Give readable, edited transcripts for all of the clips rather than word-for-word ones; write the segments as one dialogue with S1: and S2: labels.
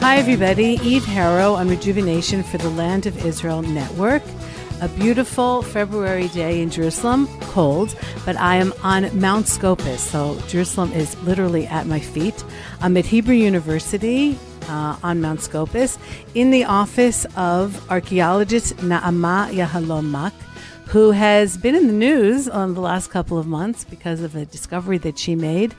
S1: Hi, everybody. Eve Harrow on Rejuvenation for the Land of Israel Network. A beautiful February day in Jerusalem, cold, but I am on Mount Scopus, so Jerusalem is literally at my feet. I'm at Hebrew University on Mount Scopus in the office of archaeologist Yahalom Mack, who has been in the news on the last couple of months because of a discovery that she made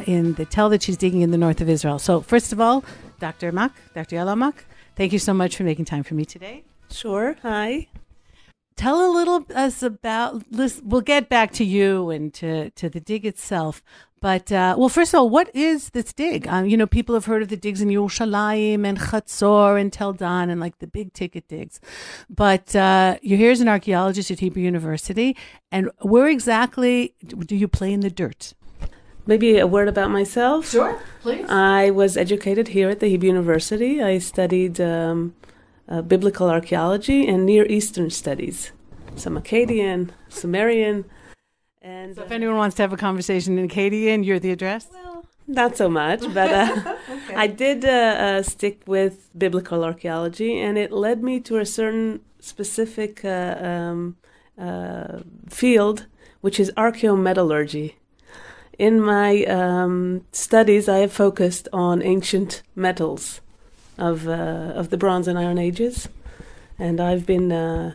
S1: in the tel that she's digging in the north of Israel. So first of all, Dr. Yahalom Mack, thank you so much for making time for me today.
S2: Sure. Hi.
S1: Tell a little us about, we'll get back to you and to the dig itself. But, well, first of all, what is this dig? People have heard of the digs in Yerushalayim and Chatzor and Tel Dan and like the big ticket digs. But you're here as an archaeologist at Hebrew University. And where exactly do you play in the dirt?
S2: Maybe a word about myself.
S1: Sure, please.
S2: I was educated here at the Hebrew University. I studied biblical archaeology and Near Eastern studies, some Akkadian, Sumerian. And
S1: so if anyone wants to have a conversation in Akkadian, you're the address?
S2: Well, not so much, but okay. I did stick with biblical archaeology, and it led me to a certain specific field, which is archaeometallurgy. In my studies, I have focused on ancient metals of the Bronze and Iron Ages, and I've been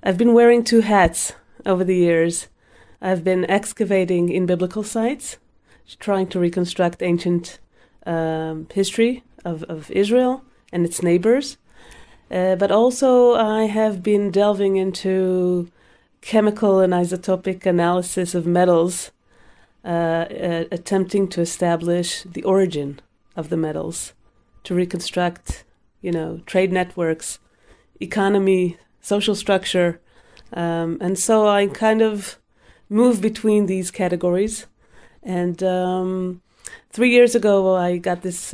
S2: wearing two hats over the years. I've been excavating in biblical sites, trying to reconstruct ancient history of Israel and its neighbors, but also I have been delving into chemical and isotopic analysis of metals, attempting to establish the origin of the metals, to reconstruct, trade networks, economy, social structure. And so I kind of move between these categories. And 3 years ago, I got this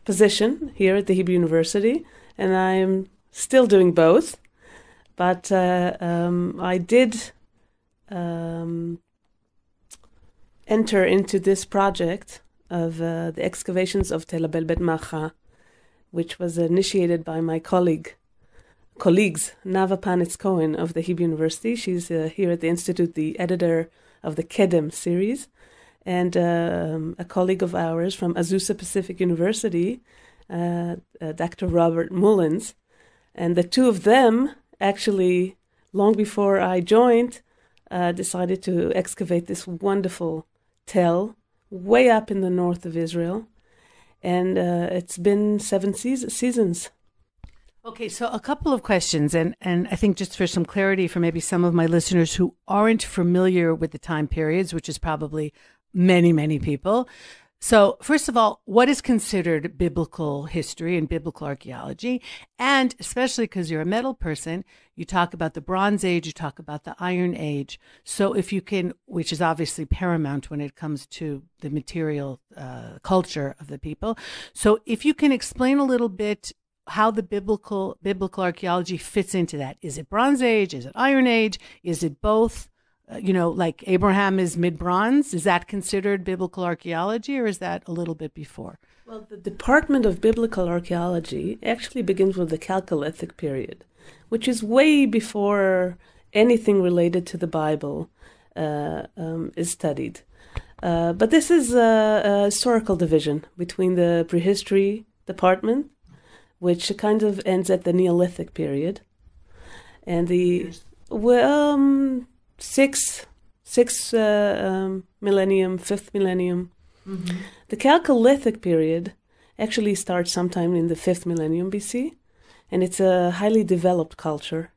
S2: position here at the Hebrew University, and I'm still doing both. But I did enter into this project of the excavations of Tel Abel Bet Maacah, which was initiated by my colleagues, Nava Panitz-Cohen of the Hebrew University. She's here at the Institute, the editor of the Kedem series, and a colleague of ours from Azusa Pacific University, Dr. Robert Mullins. And the two of them, actually, long before I joined, decided to excavate this wonderful tel way up in the north of Israel, and it's been 7 seasons.
S1: Okay, so a couple of questions, and I think just for some clarity for maybe some of my listeners who aren't familiar with the time periods, which is probably many, many people. So first of all, what is considered biblical history and biblical archaeology? And especially because you're a metal person, you talk about the Bronze Age, you talk about the Iron Age. So if you can, which is obviously paramount when it comes to the material culture of the people. So if you can explain a little bit how the biblical archaeology fits into that. Is it Bronze Age? Is it Iron Age? Is it both? Like Abraham is mid-bronze. Is that considered biblical archaeology, or is that a little bit before?
S2: Well, the Department of Biblical Archaeology actually begins with the Chalcolithic period, which is way before anything related to the Bible is studied. But this is a historical division between the prehistory department, which kind of ends at the Neolithic period, and the sixth millennium, fifth millennium. Mm-hmm. The Chalcolithic period actually starts sometime in the 5th millennium BC, and it's a highly developed culture.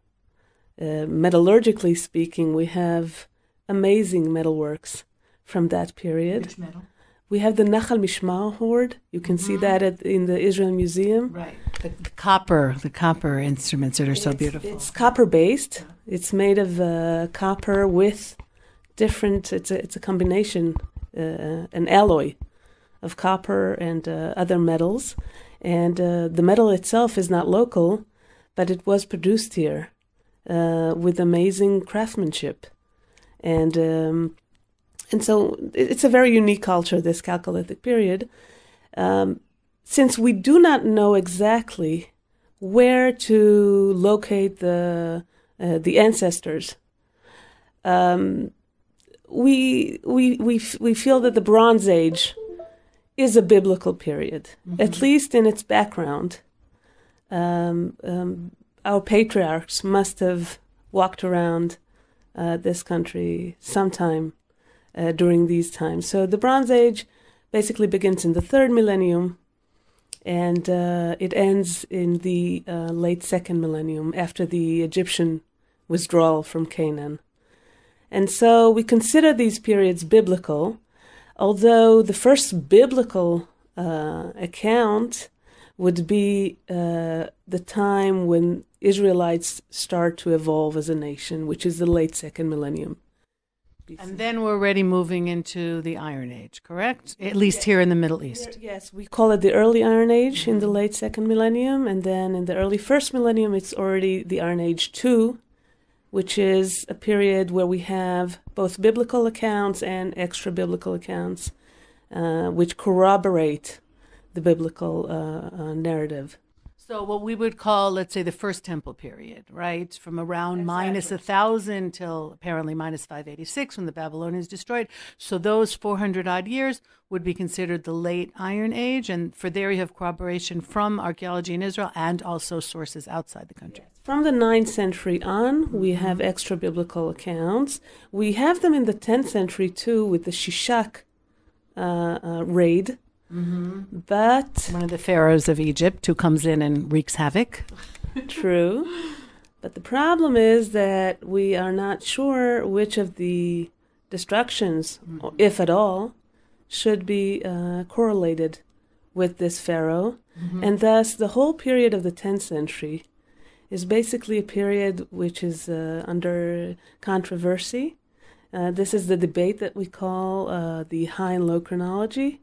S2: Metallurgically speaking, we have amazing metalworks from that period.
S1: Which metal?
S2: We have the Nachal Mishmar Horde. You can see that in the Israel Museum.
S1: Right. The copper instruments that are so beautiful.
S2: It's copper-based. It's made of copper with different, it's a combination, an alloy of copper and other metals. And the metal itself is not local, but it was produced here with amazing craftsmanship. And so it's a very unique culture, this Chalcolithic period. since we do not know exactly where to locate the ancestors, we feel that the Bronze Age is a biblical period, at least in its background. Our patriarchs must have walked around this country sometime during these times. So the Bronze Age basically begins in the 3rd millennium, and it ends in the late 2nd millennium after the Egyptian withdrawal from Canaan. And so we consider these periods biblical, although the first biblical account would be the time when Israelites start to evolve as a nation, which is the late 2nd millennium.
S1: And then we're already moving into the Iron Age, correct? At least here in the Middle East.
S2: Yes, we call it the early Iron Age in the late 2nd millennium, and then in the early 1st millennium, it's already the Iron Age II, which is a period where we have both biblical accounts and extra-biblical accounts, which corroborate the biblical narrative.
S1: So what we would call, let's say, the First Temple period, right? From around minus 1,000 till apparently minus 586 when the Babylonians destroyed. So those 400-odd years would be considered the late Iron Age. And for there you have corroboration from archaeology in Israel and also sources outside the country.
S2: Yes. From the 9th century on, we have extra-biblical accounts. We have them in the 10th century, too, with the Shishak raid. But
S1: one of the pharaohs of Egypt who comes in and wreaks havoc.
S2: True. But the problem is that we are not sure which of the destructions, if at all, should be correlated with this pharaoh. And thus the whole period of the 10th century is basically a period which is under controversy. This is the debate that we call the high and low chronology,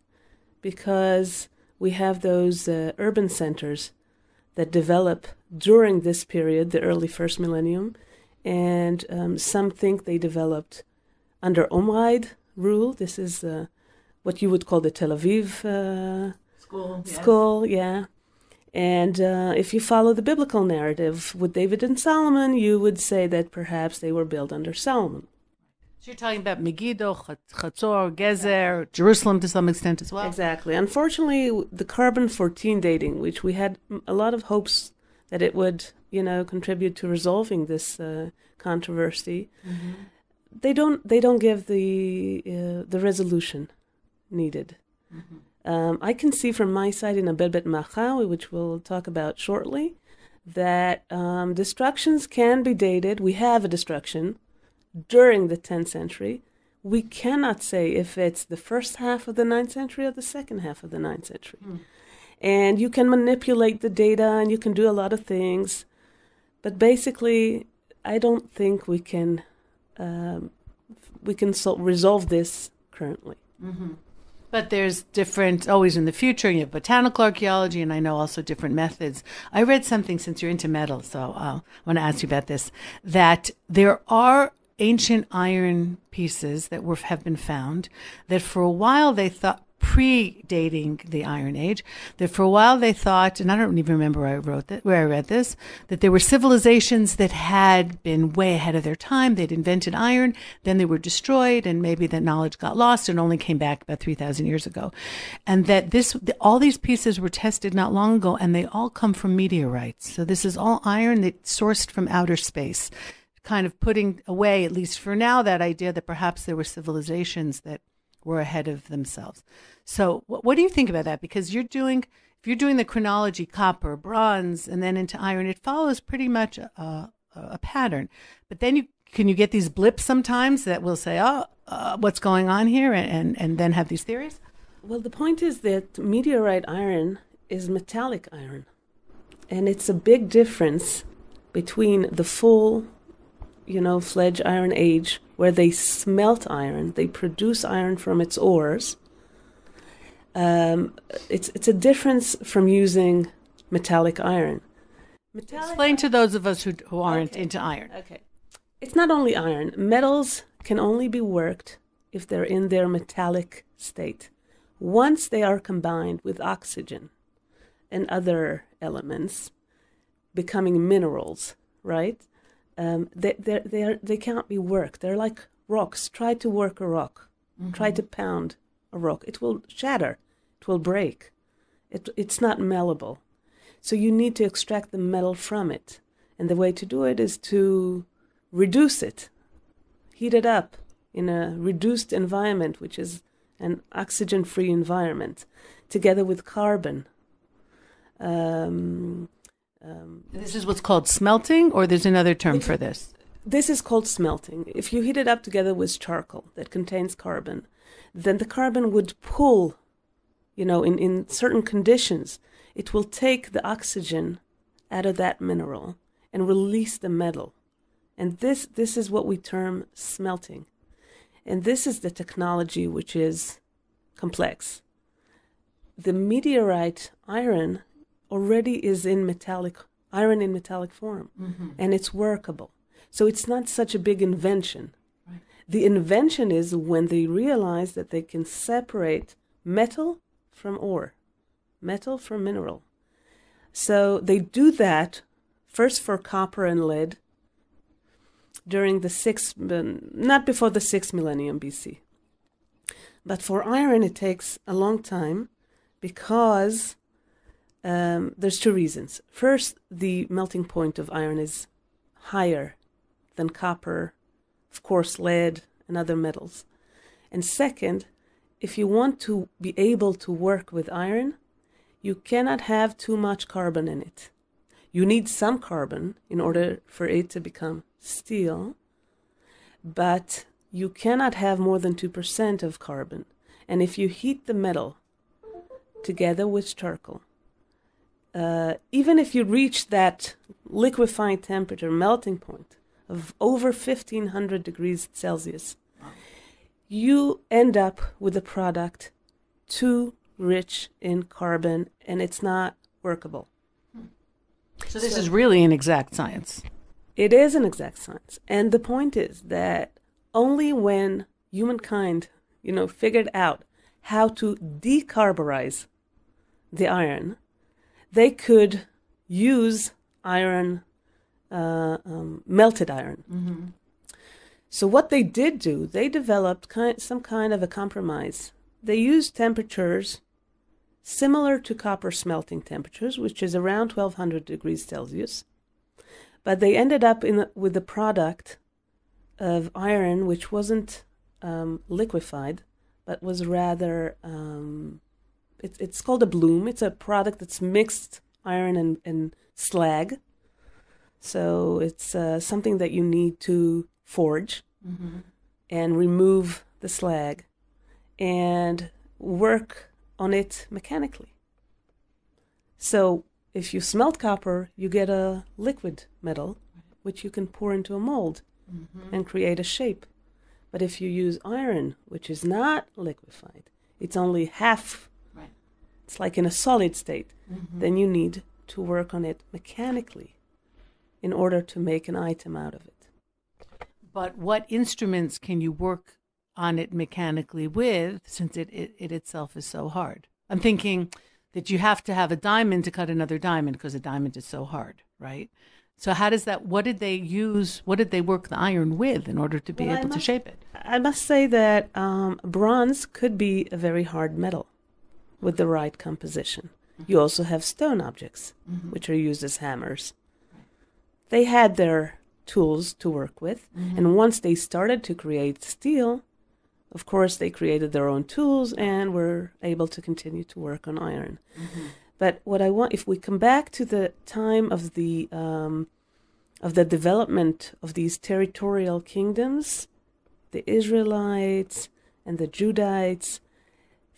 S2: because we have those urban centers that develop during this period, the early 1st millennium, and some think they developed under Omride rule. This is what you would call the Tel Aviv school, yeah. And if you follow the biblical narrative with David and Solomon, you would say that perhaps they were built under Solomon.
S1: So you're talking about Megiddo, Chatzor, Gezer, Jerusalem to some extent as well?
S2: Exactly. Unfortunately, the carbon-14 dating, which we had a lot of hopes that it would, contribute to resolving this controversy, they don't give the resolution needed. I can see from my side in Untitled Bet Maacah, which we'll talk about shortly, that destructions can be dated. We have a destruction during the 10th century. We cannot say if it's the first half of the 9th century or the second half of the 9th century. And you can manipulate the data and you can do a lot of things. But basically, I don't think we can resolve this currently.
S1: But there's different, always in the future, you have botanical archaeology, and I know also different methods. I read something, since you're into metal, so I want to ask you about this, that there are ancient iron pieces that have been found that for a while they thought, predating the Iron Age, that for a while they thought, and I don't even remember where I read this, that there were civilizations that had been way ahead of their time. They'd invented iron, then they were destroyed, and maybe that knowledge got lost and only came back about 3,000 years ago. And that all these pieces were tested not long ago, and they all come from meteorites. So this is all iron that's sourced from outer space, kind of putting away, at least for now, that idea that perhaps there were civilizations that were ahead of themselves. So what do you think about that? Because if you're doing the chronology, copper, bronze, and then into iron, it follows pretty much a pattern. But then can you get these blips sometimes that will say, what's going on here, and then have these theories?
S2: Well, the point is that meteorite iron is metallic iron. And it's a big difference between the full, fledged Iron Age, where they smelt iron, they produce iron from its ores. It's a difference from using metallic iron.
S1: Explain to those of us who aren't into iron.
S2: Okay. It's not only iron. Metals can only be worked if they're in their metallic state. Once they are combined with oxygen, and other elements becoming minerals, right? They can't be worked. They're like rocks. Try to work a rock. Mm-hmm. Try to pound a rock. It will shatter. It will break. It's not malleable. So you need to extract the metal from it. And the way to do it is to reduce it, heat it up in a reduced environment, which is an oxygen-free environment, together with carbon.
S1: This is what's called smelting, or there's another term for this?
S2: This is called smelting. If you heat it up together with charcoal that contains carbon, then the carbon would pull, in certain conditions, it will take the oxygen out of that mineral and release the metal. And this is what we term smelting. And this is the technology which is complex. The meteorite iron already is in metallic form, mm-hmm. and it's workable. So it's not such a big invention. Right. The invention is when they realize that they can separate metal from ore, metal from mineral. So they do that first for copper and lead during not before the 6th millennium BC. But for iron, it takes a long time because there's two reasons. First, the melting point of iron is higher than copper, of course, lead, and other metals. And second, if you want to be able to work with iron, you cannot have too much carbon in it. You need some carbon in order for it to become steel, but you cannot have more than 2% of carbon. And if you heat the metal together with charcoal, even if you reach that liquefying temperature, melting point of over 1500 degrees Celsius, you end up with a product too rich in carbon, and it's not workable.
S1: So this is really an exact science.
S2: It is an exact science. And the point is that only when humankind, figured out how to decarburize the iron, they could use iron, melted iron. Mm-hmm. So what they did do, they developed some kind of a compromise. They used temperatures similar to copper smelting temperatures, which is around 1200 degrees Celsius. But they ended up with a product of iron which wasn't liquefied, but was rather, it's called a bloom. It's a product that's mixed iron and slag. So it's something that you need to forge mm-hmm. and remove the slag and work on it mechanically. So if you smelt copper, you get a liquid metal, which you can pour into a mold mm-hmm. and create a shape. But if you use iron, which is not liquefied, it's only half, right. It's like in a solid state, mm-hmm. then you need to work on it mechanically in order to make an item out of it.
S1: But what instruments can you work on it mechanically with, since it itself is so hard? I'm thinking that you have to have a diamond to cut another diamond because a diamond is so hard, right? So how does that, what did they work the iron with in order to be able to shape it?
S2: I must say that bronze could be a very hard metal with the right composition. Mm-hmm. You also have stone objects, mm-hmm. which are used as hammers. Right. They had their tools to work with, mm-hmm. and once they started to create steel, of course, they created their own tools and were able to continue to work on iron. Mm-hmm. But what I want, if we come back to the time of the development of these territorial kingdoms, the Israelites and the Judites,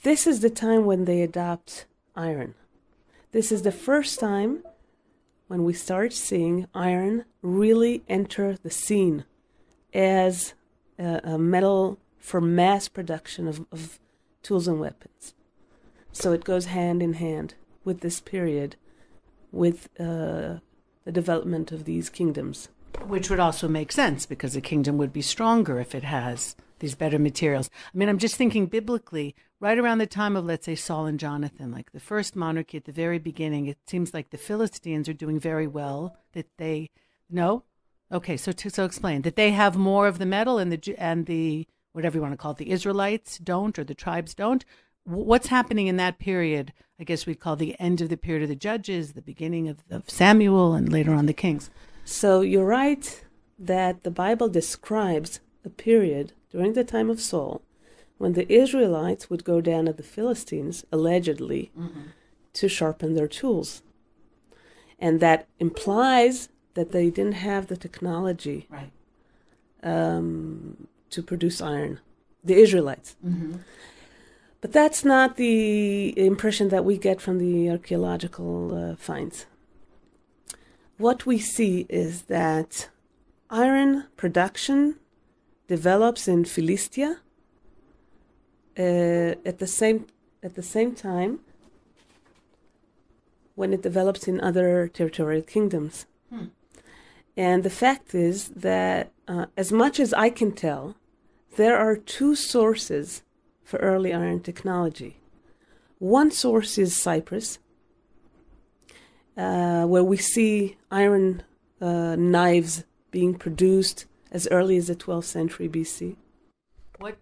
S2: this is the time when they adopt iron. This is the first time when we start seeing iron really enter the scene as a metal for mass production of tools and weapons. So it goes hand in hand with this period, with the development of these kingdoms.
S1: Which would also make sense, because a kingdom would be stronger if it has these better materials. I mean, I'm just thinking biblically, right around the time of, let's say, Saul and Jonathan, like the first monarchy at the very beginning, it seems like the Philistines are doing very well. That they, no? Okay, so explain that they have more of the metal and the whatever you want to call it, the Israelites don't, or the tribes don't. What's happening in that period? I guess we'd call the end of the period of the Judges, the beginning of Samuel, and later on the Kings.
S2: So you're right that the Bible describes a period during the time of Saul when the Israelites would go down to the Philistines, allegedly, to sharpen their tools. And that implies that they didn't have the technology to produce iron, the Israelites. But that's not the impression that we get from the archaeological finds. What we see is that iron production develops in Philistia at the same time when it develops in other territorial kingdoms. And the fact is that, as much as I can tell, there are two sources for early iron technology. One source is Cyprus, where we see iron knives being produced as early as the 12th century BC.
S1: What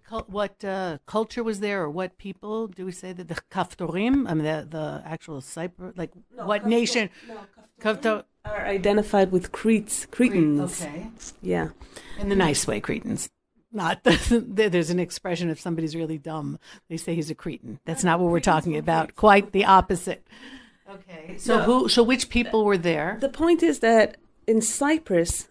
S1: culture was there, or what people? Do we say that the Kaftorim? I mean, the actual Cyprus, like no, what nation?
S2: No, Kaftorim are identified with Cretans.
S1: Okay.
S2: Yeah.
S1: In the nice way, Cretans. Not there's an expression if somebody's really dumb, they say he's a Cretan. That's not what we're talking about. Quite the opposite. Okay. So which people were there?
S2: The point is that in Cyprus,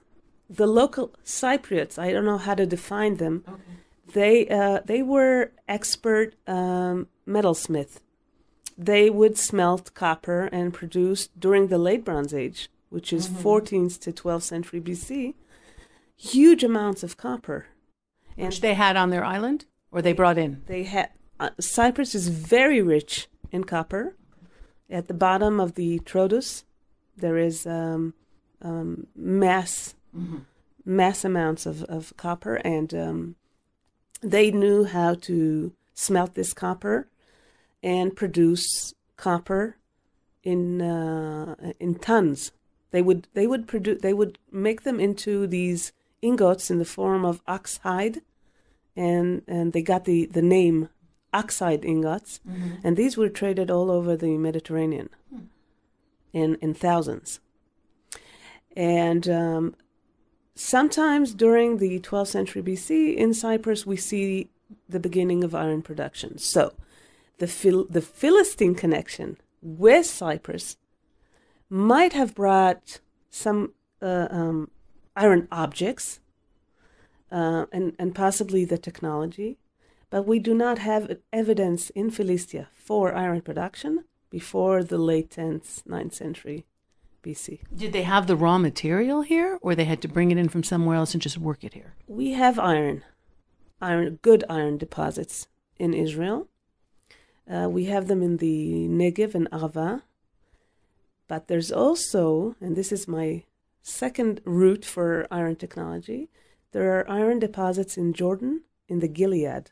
S2: the local Cypriots, I don't know how to define them. Okay. They were expert metalsmith. They would smelt copper and produce during the Late Bronze Age, which is 14th to 12th century BC, huge amounts of copper.
S1: And which they had on their island, or they brought in?
S2: They had. Cyprus is very rich in copper. At the bottom of the Troodos, there is mass amounts of copper, and they knew how to smelt this copper and produce copper in tons. They would make them into these ingots in the form of ox hide, and they got the name oxide ingots, and these were traded all over the Mediterranean in thousands. And sometimes during the 12th century BC in Cyprus, we see the beginning of iron production. So the Philistine connection with Cyprus might have brought some iron objects and possibly the technology, but we do not have evidence in Philistia for iron production before the late 10th, 9th century BC.
S1: Did they have the raw material here, or they had to bring it in from somewhere else and just work it here?
S2: We have good iron deposits in Israel. We have them in the Negev and Arava, but there's also, and this is my second route for iron technology, there are iron deposits in Jordan, in the Gilead.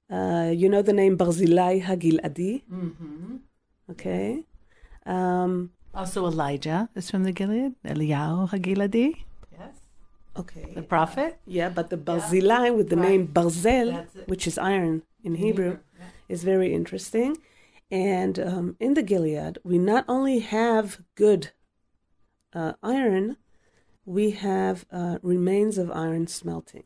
S2: You know the name Barzillai HaGiladi? Okay.
S1: Also Elijah is from the Gilead, Eliyahu HaGiladi. Yes.
S2: Okay.
S1: The prophet.
S2: Yeah, but the Barzillai with the name Barzel, which is iron in Hebrew, is very interesting. And in the Gilead, we not only have good iron, we have remains of iron smelting.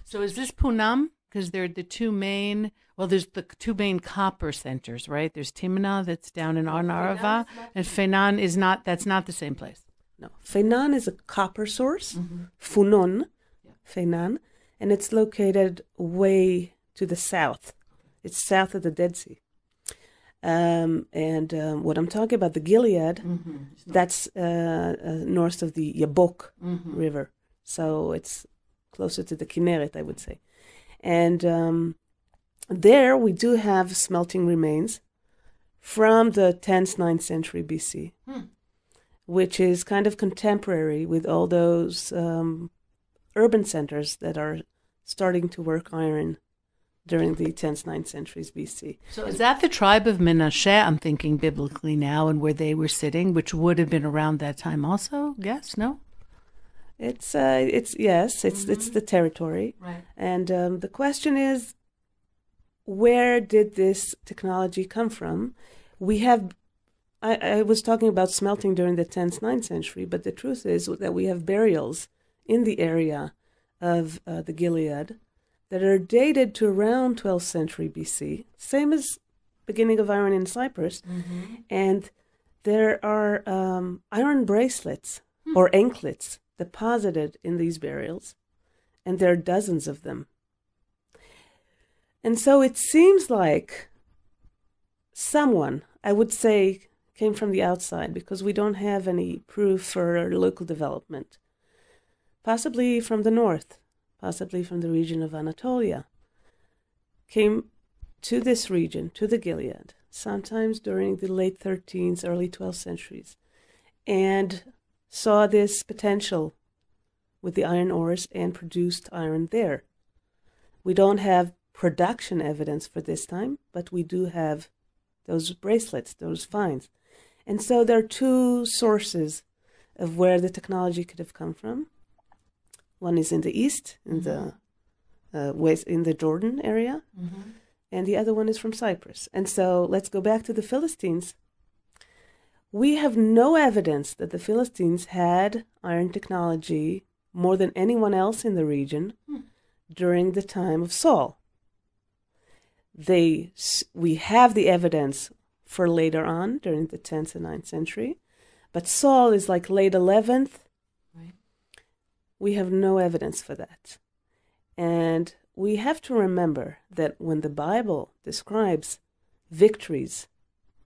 S1: So is this Punam? Because they're the two main, there's the two main copper centers, right? There's Timna that's down in Arava, and Fenan is not, that's not the same place.
S2: No, Fenan is a copper source, Funon, Fenan, and it's located way to the south. It's south of the Dead Sea. And what I'm talking about, the Gilead, that's north of the Yabok River. So it's closer to the Kinneret, I would say. And there we do have smelting remains from the 10th, 9th century BC, which is kind of contemporary with all those urban centers that are starting to work iron during the 10th, 9th centuries BC.
S1: So is that the tribe of Menashe? I'm thinking biblically now, and where they were sitting, which would have been around that time also? Yes, no?
S2: It's the territory.
S1: Right.
S2: And the question is, where did this technology come from? I was talking about smelting during the 10th, 9th century, but the truth is that we have burials in the area of the Gilead that are dated to around 12th century BC, same as beginning of iron in Cyprus.
S1: Mm-hmm.
S2: And there are iron bracelets or anklets deposited in these burials, and there are dozens of them. And so it seems like someone, I would say, came from the outside, because we don't have any proof for local development. Possibly from the north, possibly from the region of Anatolia, came to this region, to the Gilead, sometimes during the late 13th, early 12th centuries, and saw this potential with the iron ores and produced iron there. We don't have production evidence for this time, but we do have those bracelets, those finds. And so there are two sources of where the technology could have come from. One is in the east, in the west, in the Jordan area, and the other one is from Cyprus. And so let's go back to the Philistines. We have no evidence that the Philistines had iron technology more than anyone else in the region during the time of Saul. We have the evidence for later on, during the 10th and 9th century, but Saul is like late 11th.
S1: Right.
S2: We have no evidence for that. And we have to remember that when the Bible describes victories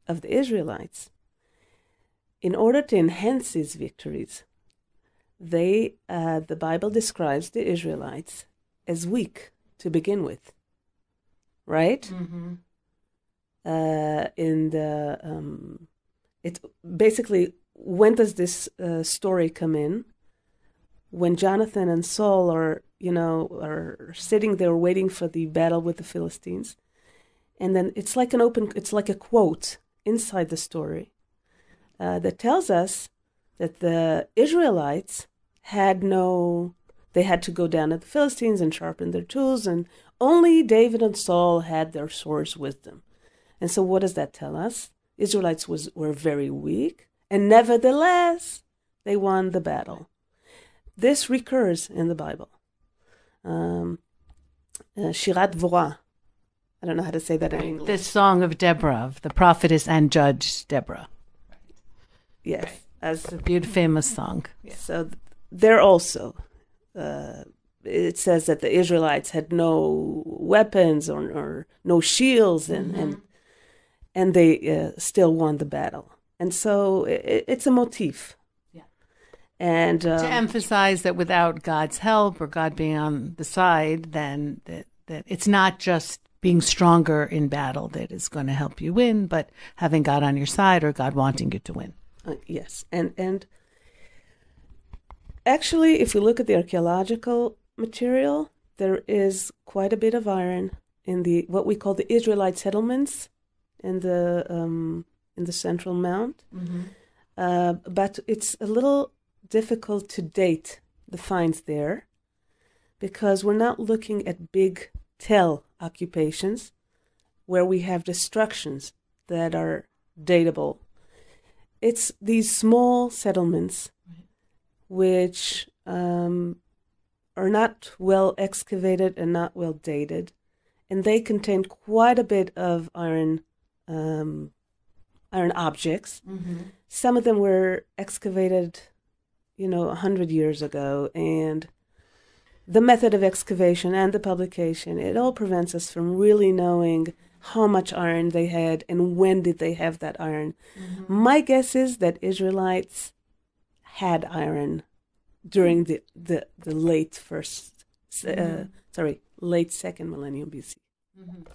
S2: of the Israelites, in order to enhance these victories, the Bible describes the Israelites as weak to begin with, right?
S1: Mm-hmm.
S2: It basically, when does this story come in? When Jonathan and Saul are sitting there waiting for the battle with the Philistines, and then it's like a quote inside the story that tells us that the Israelites had to go down at the Philistines and sharpen their tools, and only David and Saul had their swords with them. And so what does that tell us? Israelites were very weak, and nevertheless, they won the battle. This recurs in the Bible. Shirat Dvorah. I don't know how to say that in English.
S1: The Song of Deborah, of the prophetess and judge Deborah.
S2: Yes.
S1: Right. As a beautiful, famous song.
S2: Yeah. So there also, it says that the Israelites had no weapons or no shields, and they still won the battle. And so it's a motif.
S1: Yeah.
S2: And
S1: to emphasize that without God's help or God being on the side, then that it's not just being stronger in battle that is going to help you win, but having God on your side or God wanting you to win.
S2: Yes. And actually, if we look at the archaeological material, there is quite a bit of iron in what we call the Israelite settlements in the Central Mount. But it's a little difficult to date the finds there, because we're not looking at big Tel occupations where we have destructions that are datable. It's these small settlements which are not well excavated and not well dated, and they contain quite a bit of iron objects. Some of them were excavated, 100 years ago, and the method of excavation and the publication, it all prevents us from really knowing how much iron they had and when did they have that iron. My guess is that Israelites had iron during the late late second millennium BC.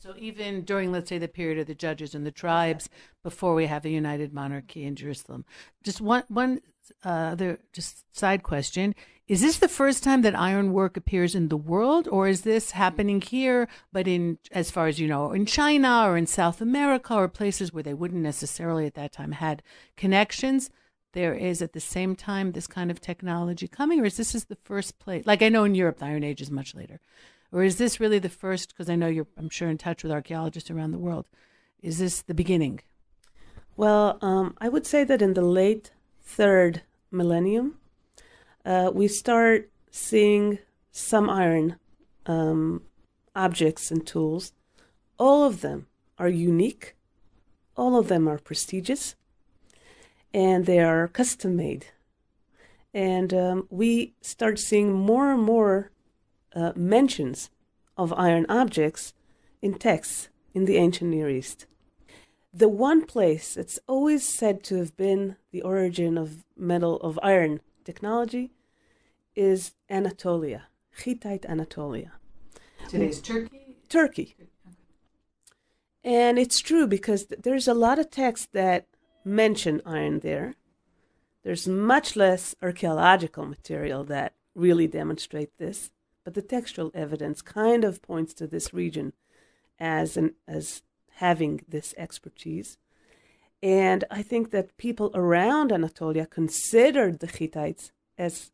S1: So even during, let's say, the period of the judges and the tribes, before we have a united monarchy in Jerusalem. Just one other just side question. Is this the first time that ironwork appears in the world, or is this happening here, but in, as far as you know, in China or in South America or places where they wouldn't necessarily at that time had connections? There is at the same time this kind of technology coming, or is this is the first place? Like I know in Europe, the Iron Age is much later. Or is this really the first, because I know you're, I'm sure, in touch with archaeologists around the world. Is this the beginning?
S2: Well, I would say that in the late third millennium, we start seeing some iron objects and tools. All of them are unique. All of them are prestigious. And they are custom made. And we start seeing more and more mentions of iron objects in texts in the ancient Near East. The one place that's always said to have been the origin of iron technology is Anatolia, Hittite Anatolia.
S1: Today's Turkey?
S2: Turkey. And it's true because there's a lot of texts that mention iron there. There's much less archaeological material that really demonstrate this, but the textual evidence kind of points to this region as having this expertise. And I think that people around Anatolia considered the Hittites as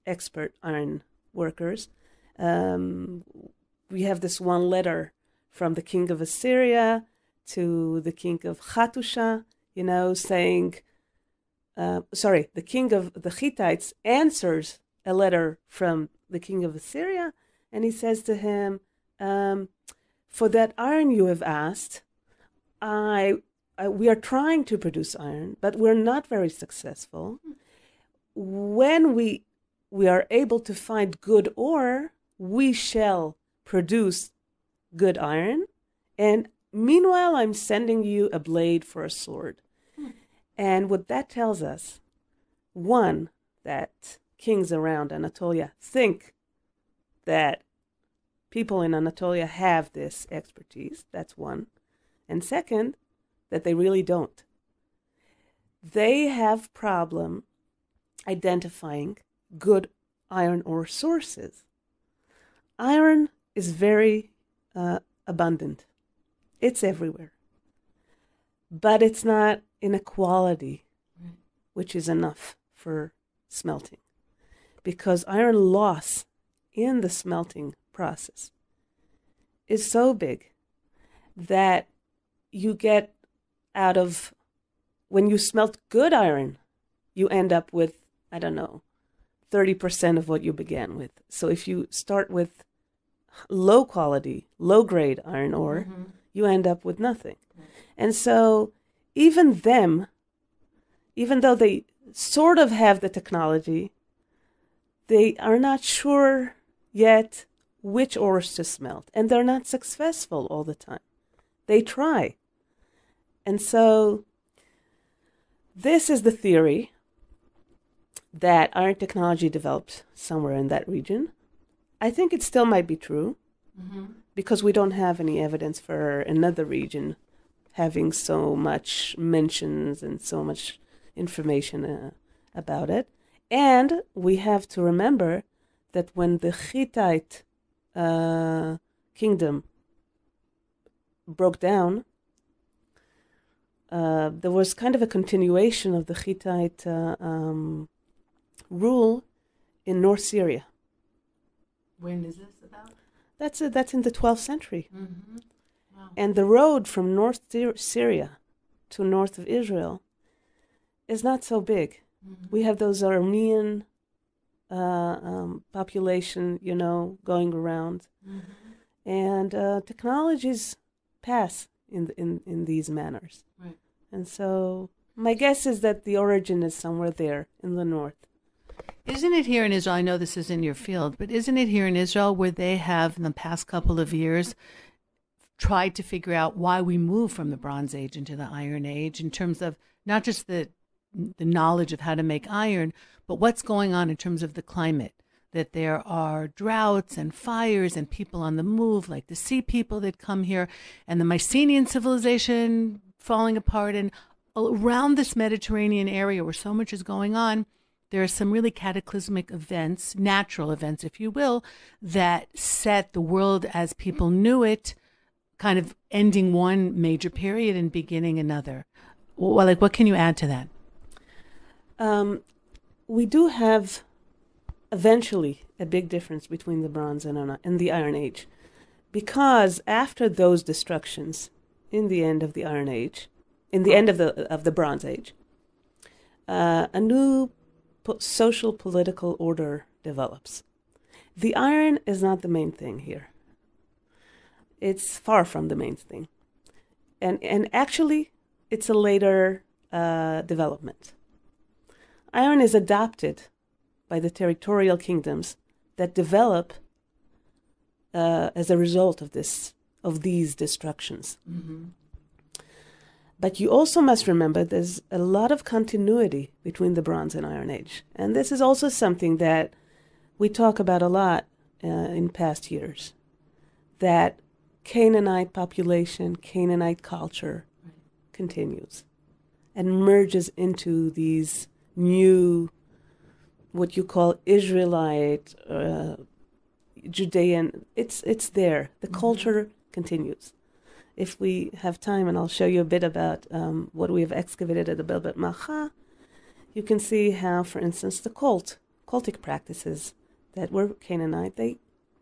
S2: expert iron workers. We have this one letter from the king of Assyria to the king of Hattusha, saying, the king of the Hittites answers a letter from the king of Assyria, and he says to him, for that iron you have asked, we are trying to produce iron, but we're not very successful. When we are able to find good ore, we shall produce good iron, and meanwhile I'm sending you a blade for a sword. And what that tells us, one, that kings around Anatolia think that people in Anatolia have this expertise. That's one. And second, that they really don't. They have problem identifying good iron ore sources. Iron is very abundant. It's everywhere. But it's not in a quality which is enough for smelting. Because iron loss in the smelting process is so big that you get out of, when you smelt good iron, you end up with, 30% of what you began with. So if you start with low quality, low grade iron ore, you end up with nothing. And so even though they sort of have the technology, they are not sure yet which ores to smelt. And they're not successful all the time. They try. And so this is the theory that iron technology developed somewhere in that region. I think it still might be true because we don't have any evidence for another region having so much mentions and so much information about it. And we have to remember that when the Hittite kingdom broke down, there was kind of a continuation of the Hittite rule in North Syria.
S1: When is this about?
S2: That's in the 12th century.
S1: Wow.
S2: And the road from North Syria to north of Israel is not so big. We have those Armenian population, going around. And technologies pass in these manners.
S1: Right.
S2: And so my guess is that the origin is somewhere there in the north.
S1: Isn't it here in Israel, I know this is in your field, but isn't it here in Israel where they have, in the past couple of years, tried to figure out why we move from the Bronze Age into the Iron Age in terms of not just the knowledge of how to make iron, but what's going on in terms of the climate, that there are droughts and fires and people on the move, like the sea people that come here, and the Mycenaean civilization falling apart, and around this Mediterranean area where so much is going on, there are some really cataclysmic events, natural events, if you will, that set the world as people knew it, kind of ending one major period and beginning another. Well, like, what can you add to that?
S2: We do have eventually a big difference between the Bronze and the Iron Age, because after those destructions, in the end of the Iron Age, in the end of the Bronze Age, a new social political order develops. The iron is not the main thing here. It's far from the main thing. And actually, it's a later development. Iron is adopted by the territorial kingdoms that develop as a result of these destructions. Mm-hmm. But you also must remember there's a lot of continuity between the Bronze and Iron Age. And this is also something that we talk about a lot in past years, that Canaanite population, Canaanite culture continues and merges into these new, what you call Israelite, Judean. It's there. The culture continues. If we have time, and I'll show you a bit about what we have excavated at the Tel Abel Bet Maacah, you can see how, for instance, the cultic practices that were Canaanite, they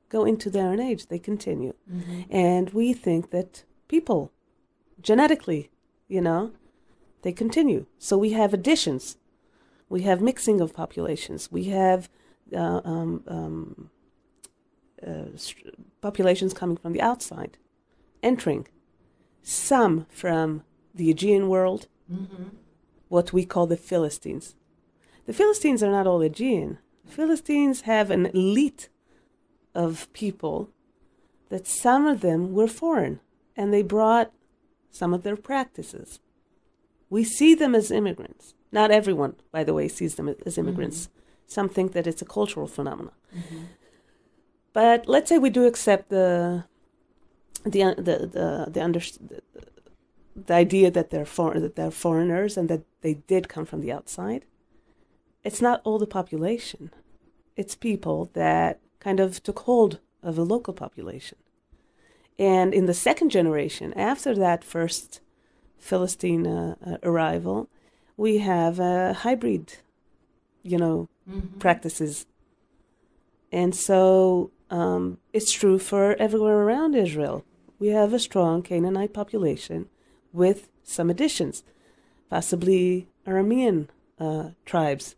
S2: go into the Iron Age, they continue. Mm-hmm. And we think that people, genetically, they continue. So we have additions. We have mixing of populations. We have populations coming from the outside, entering. Some from the Aegean world, mm-hmm. what we call the Philistines. The Philistines are not all Aegean. The Philistines have an elite of people that some of them were foreign, and they brought some of their practices. We see them as immigrants. Not everyone, by the way, sees them as immigrants. Mm-hmm. Some think that it's a cultural phenomenon. Mm-hmm. But let's say we do accept the idea that they're foreigners and that they did come from the outside. It's not all the population. It's people that kind of took hold of the local population. And in the second generation, after that first Philistine arrival, we have hybrid, mm-hmm. practices. And so it's true for everywhere around Israel. We have a strong Canaanite population with some additions, possibly Aramean tribes,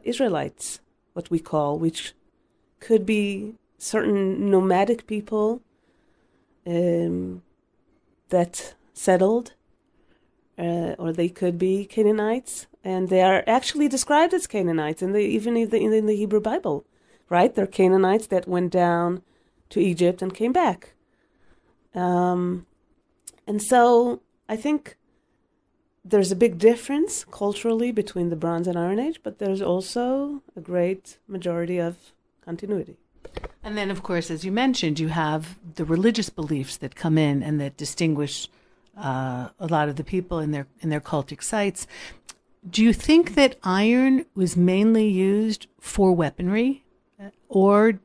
S2: Israelites, what we call, which could be certain nomadic people that settled, or they could be Canaanites, and they are actually described as Canaanites, even in the Hebrew Bible, right? They're Canaanites that went down to Egypt and came back. And so I think there's a big difference culturally between the Bronze and Iron Age, but there's also a great majority of continuity.
S1: And then, of course, as you mentioned, you have the religious beliefs that come in and that distinguish a lot of the people in their cultic sites. Do you think that iron was mainly used for weaponry, or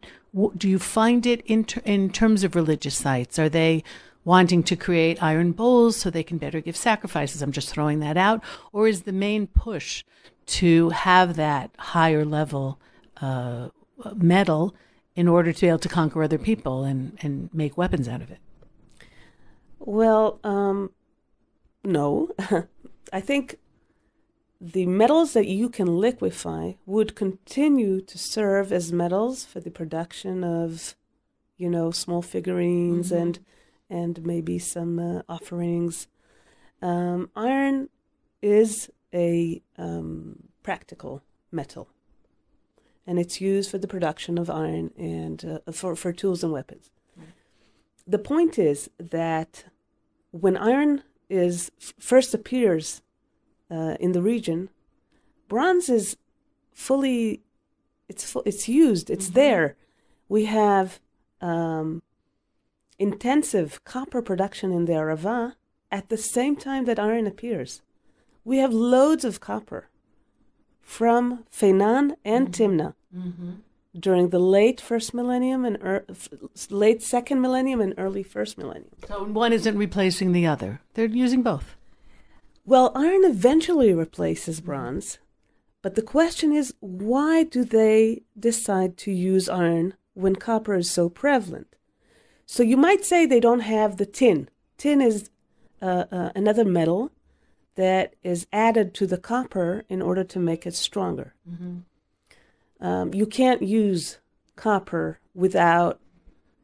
S1: do you find it in terms of religious sites? Are they wanting to create iron bowls so they can better give sacrifices? I'm just throwing that out. Or is the main push to have that higher level metal in order to be able to conquer other people and make weapons out of it?
S2: Well, no. I think the metals that you can liquefy would continue to serve as metals for the production of, small figurines, mm-hmm. and maybe some offerings. Iron is a practical metal, and it's used for the production of iron and for tools and weapons. Right. The point is that when iron first appears in the region, bronze is fully, it's used, it's mm-hmm. there. We have intensive copper production in the Arava at the same time that iron appears. We have loads of copper from Feinan and Timna during the late first millennium and late second millennium and early first millennium.
S1: So one isn't replacing the other. They're using both.
S2: Well, iron eventually replaces bronze, but the question is, why do they decide to use iron when copper is so prevalent? So you might say they don't have the tin. Tin is another metal that is added to the copper in order to make it stronger. You can't use copper without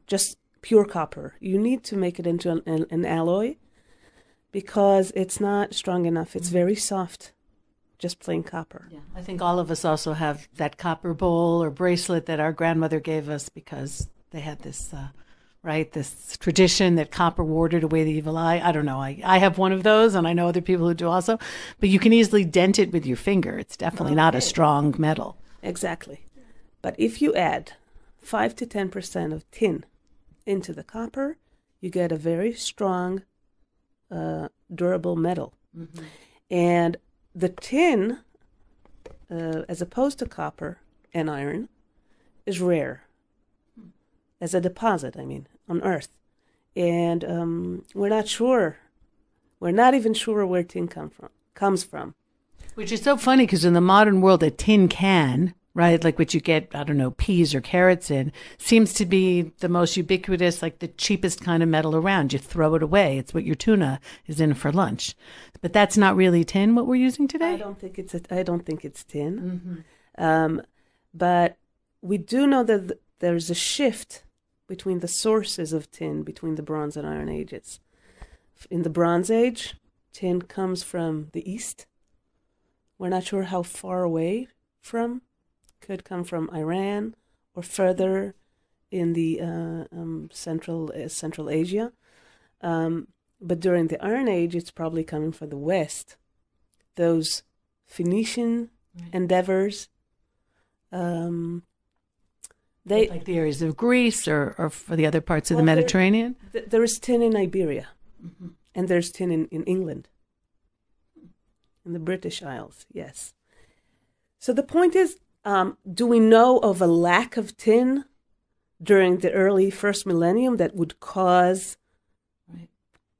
S2: just pure copper. You need to make it into an alloy because it's not strong enough. It's very soft, just plain copper.
S1: Yeah, I think all of us also have that copper bowl or bracelet that our grandmother gave us because they had this, this tradition that copper warded away the evil eye. I don't know. I have one of those, and I know other people who do also. But you can easily dent it with your finger. It's definitely not a strong metal.
S2: Exactly. But if you add 5 to 10% of tin into the copper, you get a very strong, durable metal. And the tin, as opposed to copper and iron, is rare. As a deposit, on Earth. And we're not sure. We're not even sure where tin comes from.
S1: Which is so funny because in the modern world, a tin can, right, like what you get, I don't know, peas or carrots in, seems to be the most ubiquitous, like the cheapest kind of metal around. You throw it away. It's what your tuna is in for lunch. But that's not really tin, what we're using today?
S2: I don't think it's tin. But we do know that there's a shift between the sources of tin between the Bronze and Iron Ages. In the Bronze Age, tin comes from the east. We're not sure how far away from. Could come from Iran or further in the Central Asia. But during the Iron Age, it's probably coming from the west. Those Phoenician endeavors,
S1: like the areas of Greece or for the other parts of the Mediterranean?
S2: There is tin in Iberia, and there's tin in England, in the British Isles, yes. So the point is, do we know of a lack of tin during the early first millennium that would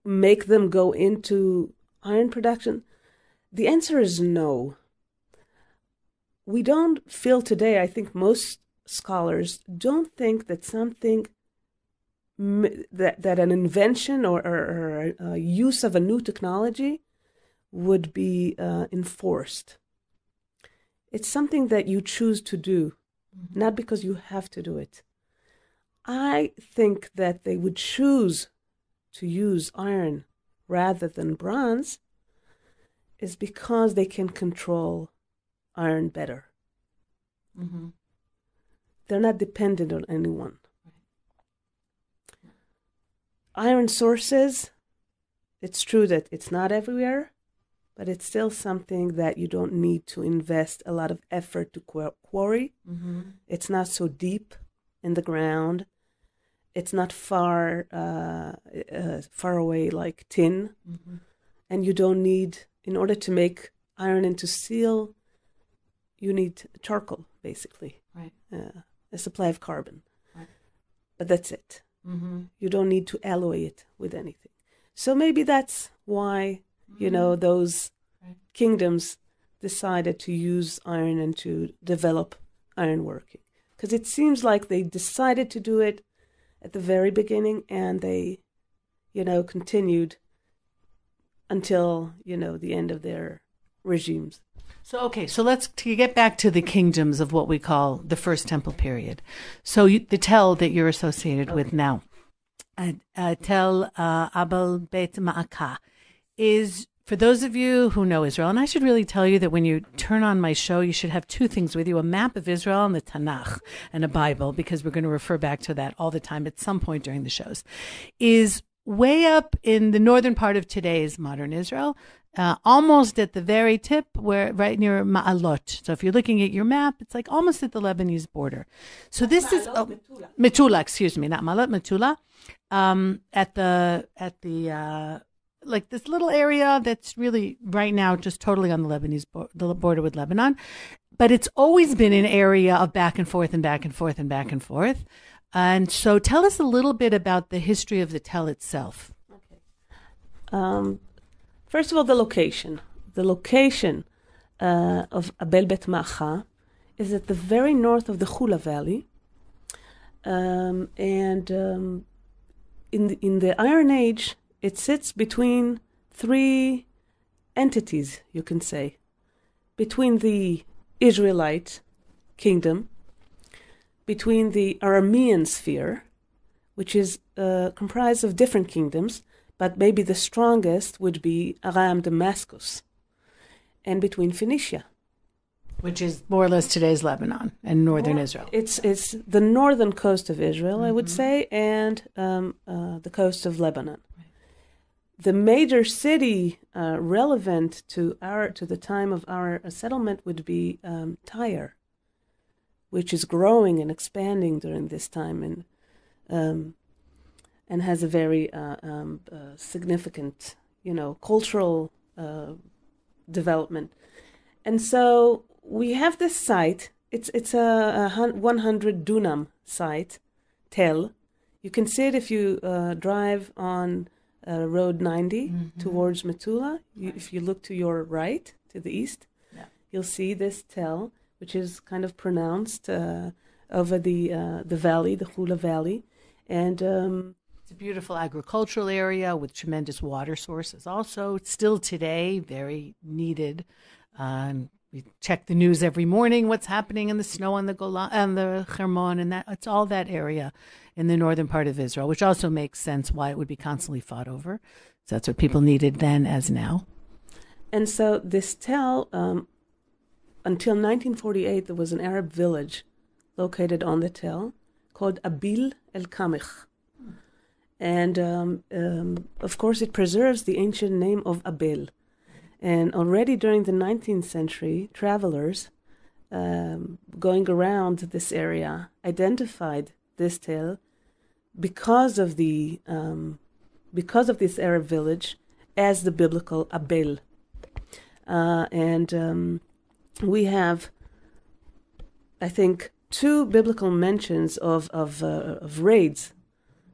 S2: make them go into iron production? The answer is no. We don't feel today, I think most scholars don't think that something, that an invention or a use of a new technology would be enforced. It's something that you choose to do, not because you have to do it. I think that they would choose to use iron rather than bronze is because they can control iron better. They're not dependent on anyone. Iron sources, it's true that it's not everywhere, but it's still something that you don't need to invest a lot of effort to quarry. It's not so deep in the ground. It's not far away like tin. And you don't need, in order to make iron into steel, you need charcoal, basically. A supply of carbon. But that's it. You don't need to alloy it with anything. So maybe that's why, those kingdoms decided to use iron and to develop ironworking. Because it seems like they decided to do it at the very beginning and they, continued until, the end of their regimes.
S1: So let's get back to the kingdoms of what we call the First Temple period. So the Tel that you're associated with now, Tel Abel Bet Maacah, is, for those of you who know Israel, and I should really tell you that when you turn on my show, you should have two things with you, a map of Israel and the Tanakh and a Bible, because we're going to refer back to that all the time at some point during the shows, is way up in the northern part of today's modern Israel, almost at the very tip, right near Ma'alot. So if you're looking at your map, it's like almost at the Lebanese border. So this is Metula, excuse me, not Ma'alot, Metula, at the like this little area that's really right now just totally on the Lebanese the border with Lebanon. But it's always been an area of back and forth and back and forth and back and forth. And so tell us a little bit about the history of the Tel itself.
S2: Okay. First of all, the location. The location of Abel Bet Maacah is at the very north of the Hula Valley. In the Iron Age, it sits between three entities, you can say. Between the Israelite kingdom, between the Aramean sphere, which is comprised of different kingdoms, but maybe the strongest would be Aram Damascus, and between Phoenicia.
S1: Which is more or less today's Lebanon and northern Israel.
S2: It's the northern coast of Israel, I would say, and the coast of Lebanon. Right. The major city relevant to the time of our settlement would be Tyre, which is growing and expanding during this time, and has a very significant, cultural development. And so we have this site. It's a 100 dunam site, Tel. You can see it if you drive on Road 90 towards Metula. If you look to your right, to the east, you'll see this Tel, which is kind of pronounced over the valley, the Hula Valley. And
S1: it's a beautiful agricultural area with tremendous water sources. Also, still today, very needed. We check the news every morning, what's happening in the snow on the Golan and the Hermon, and it's all that area in the northern part of Israel, which also makes sense why it would be constantly fought over. So that's what people needed then as now.
S2: And so this Tel, until 1948, there was an Arab village located on the Tel called Abil el-Kamech. And of course, it preserves the ancient name of Abel. And already during the 19th century, travelers going around this area identified this Tel because of this Arab village as the biblical Abel. We have, I think, two biblical mentions of raids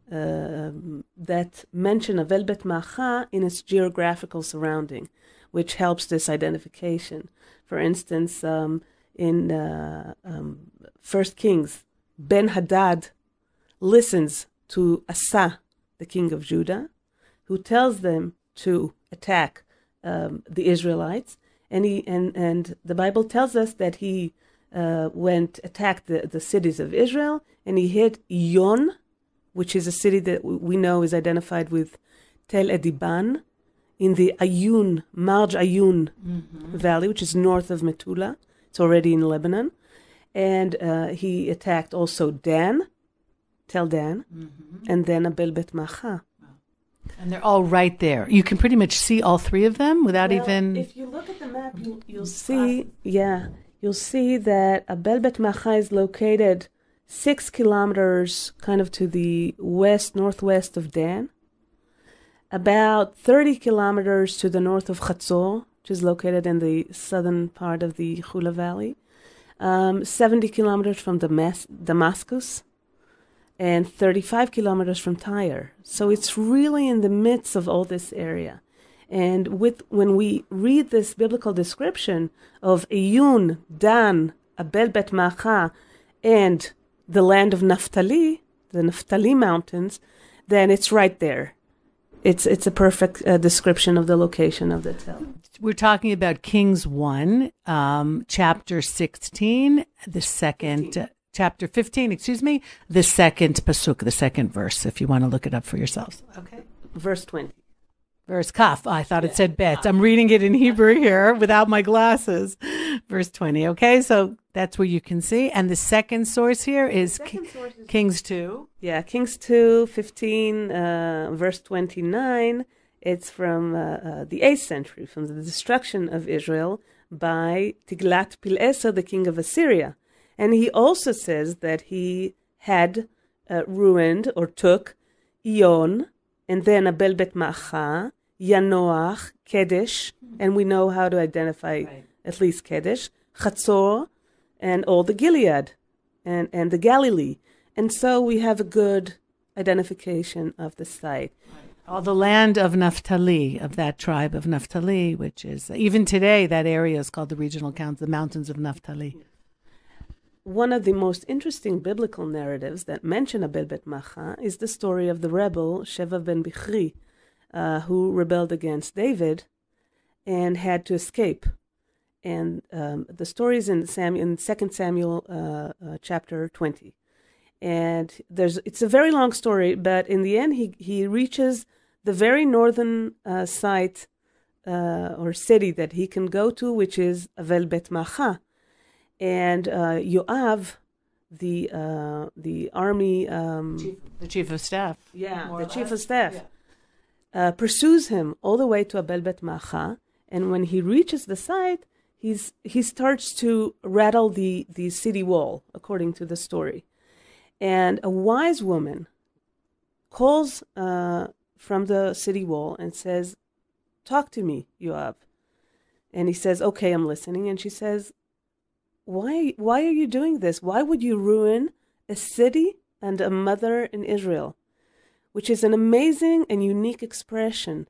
S2: that mention Abel Bet Maacah in its geographical surrounding, which helps this identification. For instance, in 1 Kings, Ben-Hadad listens to Asa, the king of Judah, who tells them to attack the Israelites. And the Bible tells us that he attacked the cities of Israel, and he hit Iyon, which is a city that we know is identified with Tel Ediban, in the Marj Ayun Valley, which is north of Metula. It's already in Lebanon. And he attacked also Dan, Tel Dan, and then Abel Bet Maacah.
S1: And they're all right there. You can pretty much see all three of them without even...
S2: If you look at the map, you'll see that Abel Bet Maacah is located 6 kilometers kind of to the northwest of Dan. About 30 kilometers to the north of Chatzor, which is located in the southern part of the Hula Valley. 70 kilometers from Damascus, and 35 kilometers from Tyre. So it's really in the midst of all this area. And when we read this biblical description of Iyun, Dan, Abel Bet Maacah, and the land of Naphtali, the Naphtali Mountains, then it's right there. It's a perfect description of the location of the Tel.
S1: We're talking about Kings 1, chapter 16, the second, chapter 15, the second pasuk, the second verse, if you want to look it up for yourselves.
S2: Okay. Verse 20.
S1: Verse Kaf. I thought it said Bet. I'm reading it in Hebrew here without my glasses. Verse 20. Okay, so that's where you can see. And the second source here is Kings 2.
S2: Yeah, Kings 2, 15, verse 29. It's from the 8th century, from the destruction of Israel by Tiglath-Pileser, the king of Assyria. And he also says that he had ruined or took Iyon, and then Abel Bet Maacah, Yanoach, Kedesh, and we know how to identify at least Kedesh, Chatzor, and all the Gilead, and the Galilee. And so we have a good identification of the site.
S1: All the land of Naphtali, of that tribe of Naphtali, which is, even today, that area is called the regional counts, the mountains of Naphtali.
S2: One of the most interesting biblical narratives that mention Abel Bet Maacah is the story of the rebel Sheva ben Bichri, who rebelled against David and had to escape. And the story is in 2 Samuel chapter 20. And it's a very long story, but in the end he reaches the very northern site or city that he can go to, which is Abel Bet Maacah. And Yoav, the army...
S1: the chief of staff.
S2: Yeah, the chief of staff. Pursues him all the way to Abel Bet Maacah. And when he reaches the site, he starts to rattle the city wall, according to the story. And a wise woman calls from the city wall and says, "Talk to me, Yoav." And he says, "Okay, I'm listening." And she says, Why are you doing this? Why would you ruin a city and a mother in Israel? Which is an amazing and unique expression.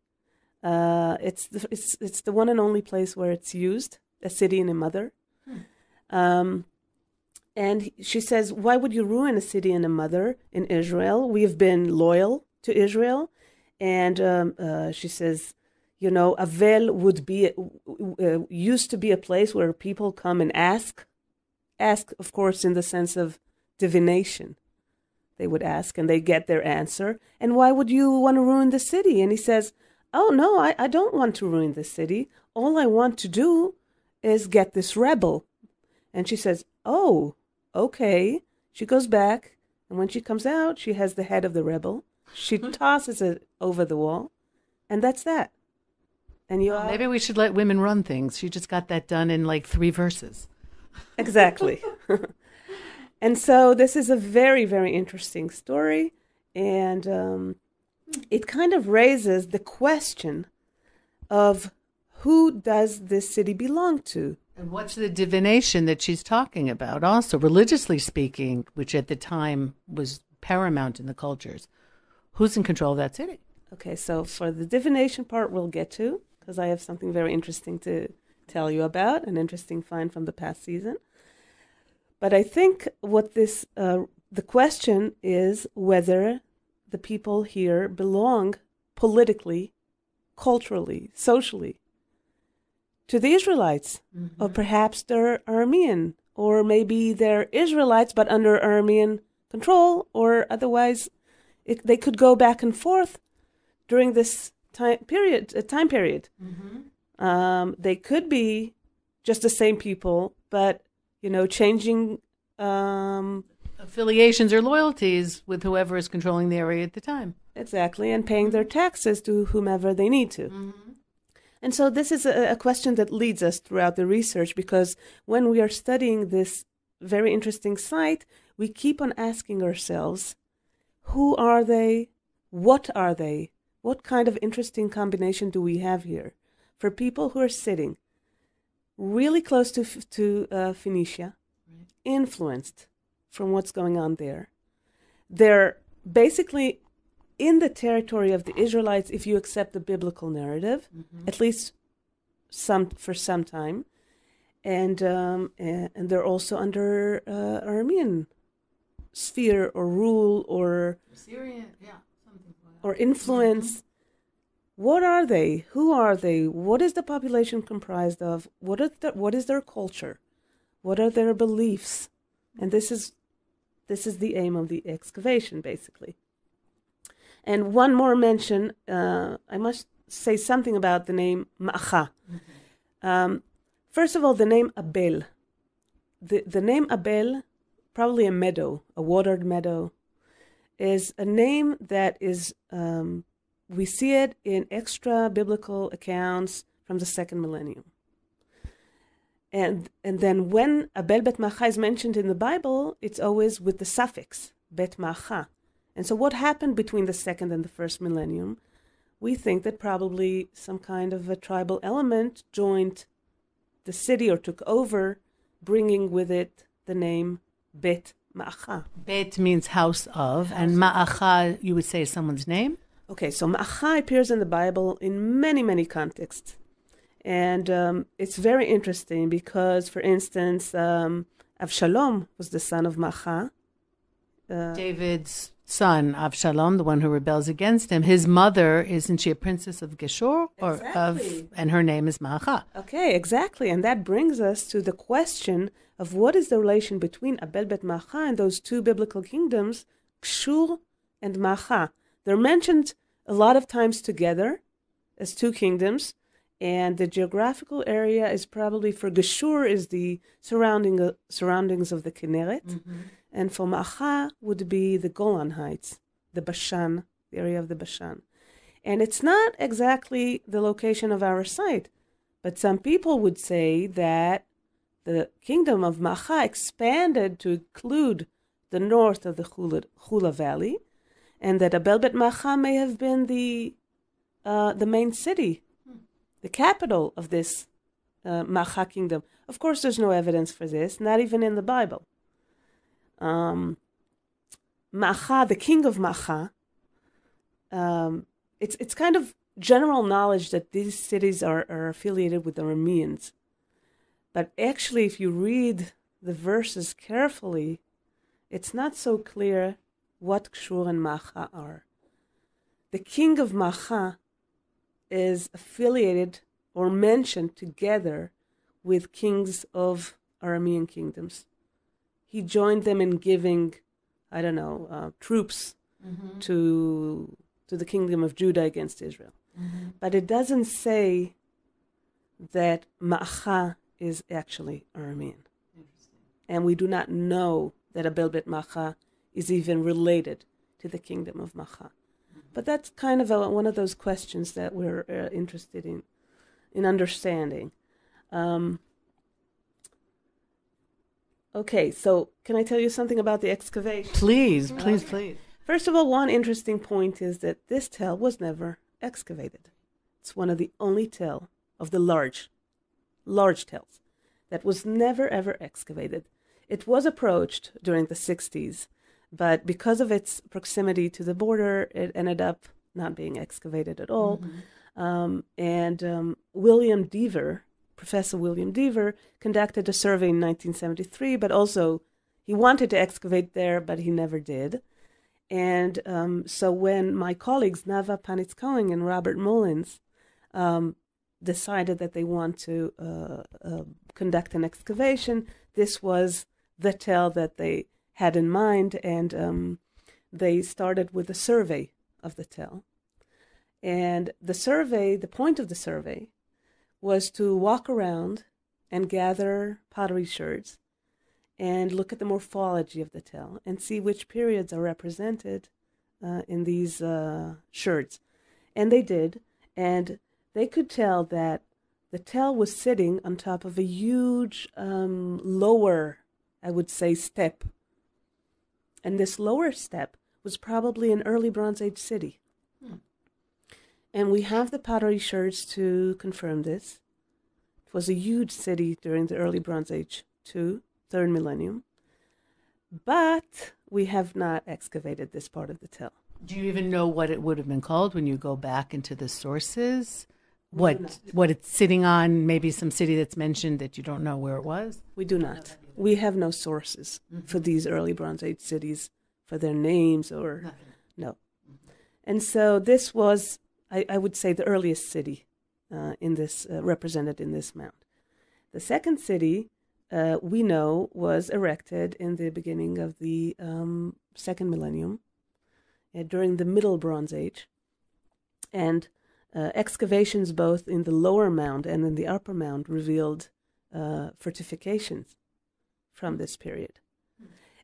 S2: It's the one and only place where it's used, a city and a mother. And she says, why would you ruin a city and a mother in Israel? We have been loyal to Israel. And she says, you know, Avel would be used to be a place where people come and ask, of course, in the sense of divination. They would ask and they get their answer. And why would you want to ruin the city? And he says, oh, no, I don't want to ruin the city. All I want to do is get this rebel. And she says, oh, okay. She goes back, and when she comes out, she has the head of the rebel. She tosses it over the wall, and that's that. And
S1: maybe we should let women run things. She just got that done in like 3 verses.
S2: Exactly. And so this is a very, very interesting story, and it kind of raises the question of who does this city belong to?
S1: And what's the divination that she's talking about? Also, religiously speaking, which at the time was paramount in the cultures, who's in control of that city?
S2: Okay, so for the divination part, we'll get to, because I have something very interesting to tell you about, an interesting find from the past season. But I think what the question is whether the people here belong politically, culturally, socially to the Israelites, or perhaps they're Aramean, or maybe they're Israelites but under Aramean control, or otherwise they could go back and forth during this time period. They could be just the same people, but changing
S1: affiliations or loyalties with whoever is controlling the area at the time.
S2: Exactly, and paying their taxes to whomever they need to. And so this is a question that leads us throughout the research, because when we are studying this very interesting site, we keep on asking ourselves, who are they? What are they? What kind of interesting combination do we have here for people who are sitting really close to Phoenicia, influenced from what's going on there? They're basically in the territory of the Israelites, if you accept the biblical narrative, at least for some time, and they're also under Aramean sphere or rule or
S1: Syrian, something like that.
S2: Or influence. What are they? Who are they? What is the population comprised of? What is their culture? What are their beliefs? And this is the aim of the excavation, basically. And one more mention, I must say something about the name Maacah. First of all, the name Abel. The name Abel, probably a meadow, a watered meadow, is a name that is, we see it in extra biblical accounts from the second millennium. And then when Abel Bet Maacah is mentioned in the Bible, it's always with the suffix, Bet Maacah. And so what happened between the second and the first millennium we think that probably some kind of a tribal element joined the city or took over, bringing with it the name Bet Maacah.
S1: Bet means house of, and Maacah, you would say, is someone's name?
S2: Okay, so Maacah appears in the Bible in many, many contexts. And it's very interesting because, for instance, Avshalom was the son of Maacah.
S1: David's son, Avshalom, the one who rebels against him. His mother, isn't she a princess of Geshur?
S2: Exactly.
S1: And her name is Maacah.
S2: Okay, exactly. And that brings us to the question of what is the relation between Abel Bet Maacah and those two biblical kingdoms, Geshur and Maacah. They're mentioned a lot of times together as two kingdoms, and the geographical area is probably, for Geshur, is the surroundings of the Kinneret, and for Maacah would be the Golan Heights, the Bashan, the area of the Bashan. And it's not exactly the location of our site, but some people would say that the kingdom of Maacah expanded to include the north of the Chula Valley, and that Abel Bet Maacah may have been the main city, the capital of this Maacah kingdom. Of course, there's no evidence for this, not even in the Bible. Maacah, the king of Maacah, it's kind of general knowledge that these cities are affiliated with the Arameans. But actually, if you read the verses carefully, it's not so clear what Geshur and Maacah are. The king of Maacah is affiliated or mentioned together with kings of Aramean kingdoms. He joined them in giving, troops to the kingdom of Judah against Israel. But it doesn't say that Maacah is actually Aramean. And we do not know that Abel Bet Maacah is even related to the kingdom of Maacah. But that's kind of one of those questions that we're interested in understanding. Okay, so can I tell you something about the excavation?
S1: Please.
S2: First of all, one interesting point is that this tell was never excavated. It's one of the only tell of the large tells that was never, ever excavated. It was approached during the 60s, but because of its proximity to the border, it ended up not being excavated at all. Professor William Deaver, conducted a survey in 1973, but also he wanted to excavate there, but he never did. And so when my colleagues Nava Panitz-Cohen and Robert Mullins decided that they want to conduct an excavation, this was the tell that they had in mind, and they started with a survey of the tell. And the point of the survey was to walk around and gather pottery sherds and look at the morphology of the tell and see which periods are represented in these sherds. And they did, and they could tell that the tell was sitting on top of a huge lower, I would say, step. And this lower step was probably an early Bronze Age city. And we have the pottery sherds to confirm this. It was a huge city during the early Bronze Age too, 3rd millennium. But we have not excavated this part of the tell.
S1: Do you even know what it would have been called when you go back into the sources? What it's sitting on, maybe some city that's mentioned that you don't know where it was?
S2: We do not. We have no sources for these early Bronze Age cities, for their names or... Nothing. No. And so this was, I would say, the earliest city represented in this mound. The second city, we know, was erected in the beginning of the 2nd millennium, during the Middle Bronze Age. And excavations both in the lower mound and in the upper mound revealed fortifications from this period.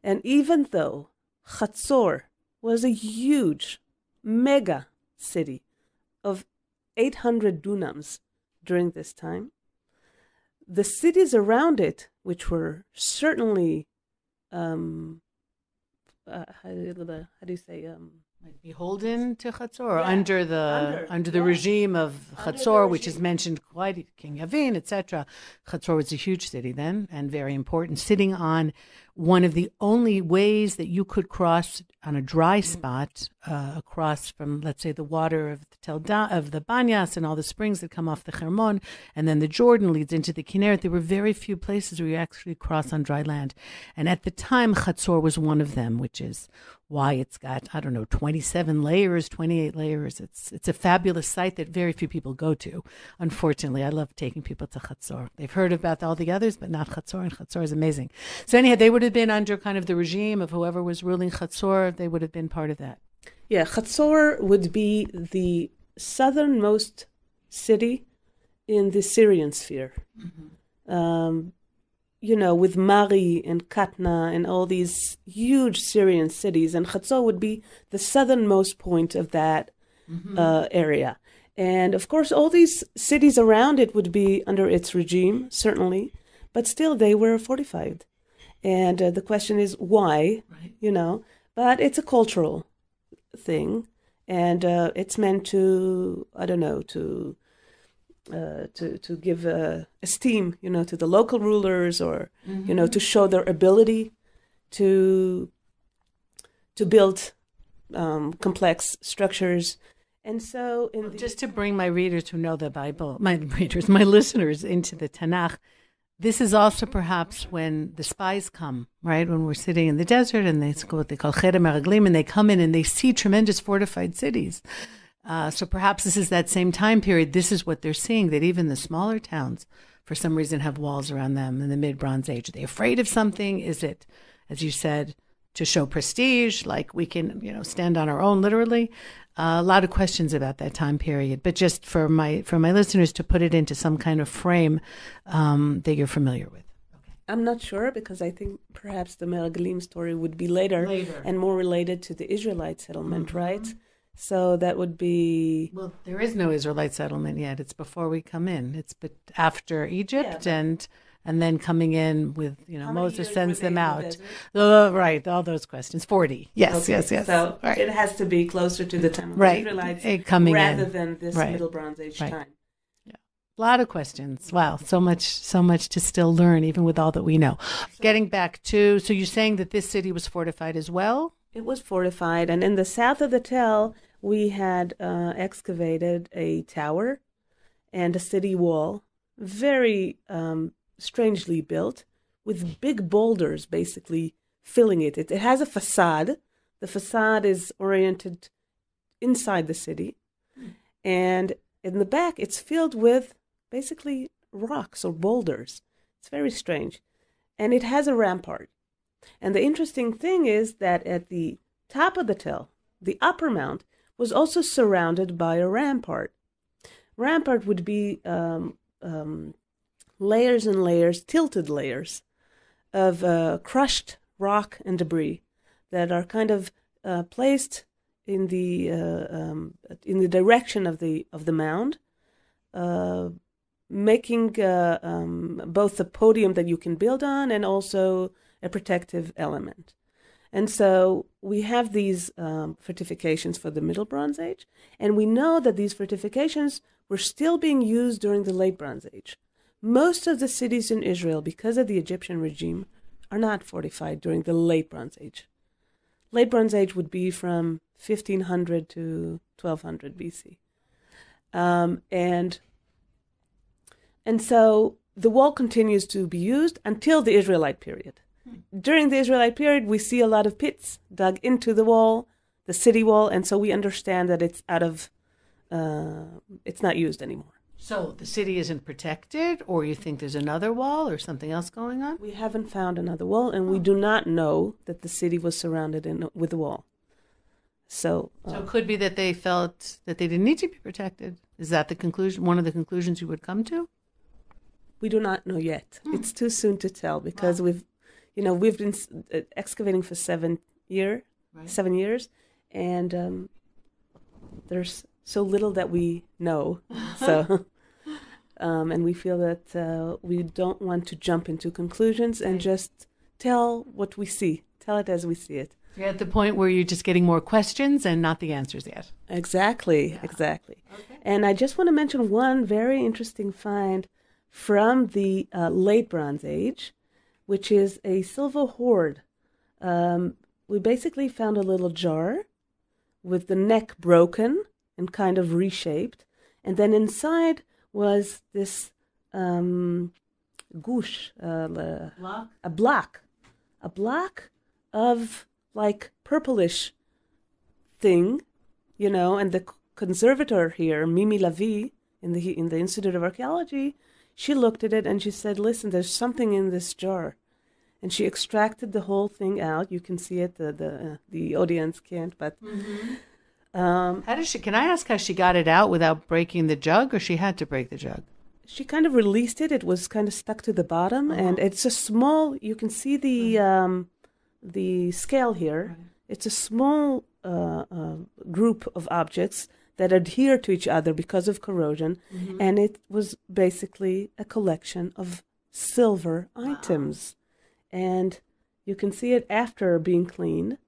S2: And even though Chatzor was a huge, mega city of 800 dunams during this time, the cities around it, which were certainly,
S1: beholden to Chatzor, or under the regime of Chatzor, which is mentioned quite King Yavin, etc. Chatzor was a huge city then and very important, sitting on one of the only ways that you could cross on a dry spot across from, let's say, the water of the Banyas and all the springs that come off the Hermon, and then the Jordan leads into the Kinneret. There were very few places where you actually cross on dry land. And at the time, Chatzor was one of them, which is why it's got, 27 layers, 28 layers. It's a fabulous site that very few people go to. Unfortunately, I love taking people to Chatzor. They've heard about all the others, but not Chatzor, and Chatzor is amazing. So anyhow, they would have been under kind of the regime of whoever was ruling Chatzor. They would have been part of that.
S2: Yeah, Chatzor would be the southernmost city in the Syrian sphere. Mm-hmm. With Mari and Katna and all these huge Syrian cities, and Chatzor would be the southernmost point of that area. And of course, all these cities around it would be under its regime, certainly, but still they were fortified. And the question is why, right. But it's a cultural thing, and it's meant to, to give esteem, to the local rulers, or to show their ability to build complex structures. And so,
S1: just to bring my readers who know the Bible, my listeners into the Tanakh, this is also perhaps when the spies come, right? When we're sitting in the desert and they go what they call Cheder Meraglim, and they come in and they see tremendous fortified cities. So perhaps this is that same time period. This is what they're seeing, that even the smaller towns, for some reason, have walls around them in the mid-Bronze Age. Are they afraid of something? Is it, as you said, to show prestige, like we can, stand on our own, literally? A lot of questions about that time period, but just for my listeners to put it into some kind of frame that you're familiar with. Okay.
S2: I'm not sure, because I think perhaps the Meraglim story would be later and more related to the Israelite settlement, right? So that would be...
S1: Well, there is no Israelite settlement yet. It's before we come in. It's after Egypt and then coming in with, Moses sends them out. Right, all those questions. 40. Yes, okay. Yes.
S2: So it has to be closer to the time of the Israelites rather than this Middle Bronze Age time.
S1: Yeah. A lot of questions. Wow, so much to still learn, even with all that we know. Getting back to, so you're saying that this city was fortified as well?
S2: It was fortified, and in the south of the Tel, we had excavated a tower and a city wall, very strangely built, with big boulders basically filling it. It has a facade. The facade is oriented inside the city, and in the back, it's filled with basically rocks or boulders. It's very strange, and it has a rampart. And the interesting thing is that at the top of the Tel, the upper mount, was also surrounded by a rampart. Rampart would be layers and layers, tilted layers of crushed rock and debris that are kind of placed in the direction of the mound, making both a podium that you can build on and also a protective element. And so we have these fortifications for the Middle Bronze Age, and we know that these fortifications were still being used during the Late Bronze Age. Most of the cities in Israel, because of the Egyptian regime, are not fortified during the Late Bronze Age. Late Bronze Age would be from 1500 to 1200 BC. And so the wall continues to be used until the Israelite period. During the Israelite period, we see a lot of pits dug into the wall, the city wall, and so we understand that it's it's not used anymore.
S1: So the city isn't protected, or you think there's another wall or something else going on?
S2: We haven't found another wall, and we do not know that the city was surrounded with a wall. So
S1: it could be that they felt that they didn't need to be protected. Is that the conclusion? One of the conclusions you would come to?
S2: We do not know yet. It's too soon to tell, because we've been excavating for 7 years, and there's so little that we know. So, and we feel that we don't want to jump into conclusions and just tell what we see. Tell it as we see it.
S1: You're at the point where you're just getting more questions and not the answers yet.
S2: Exactly. Okay. And I just want to mention one very interesting find from the late Bronze Age, which is a silver hoard. We basically found a little jar with the neck broken and kind of reshaped. And then inside was this gouche, a block of like purplish thing, and the conservator here, Mimi Lavie, in the Institute of Archaeology, she looked at it and she said, listen, there's something in this jar. And she extracted the whole thing out. You can see it, the audience can't, but...
S1: Can I ask how she got it out without breaking the jug, or she had to break the jug?
S2: She kind of released it. It was kind of stuck to the bottom, and it's a small, you can see the scale here. Right. It's a small group of objects that adhere to each other because of corrosion, and it was basically a collection of silver items. And you can see it after being cleaned.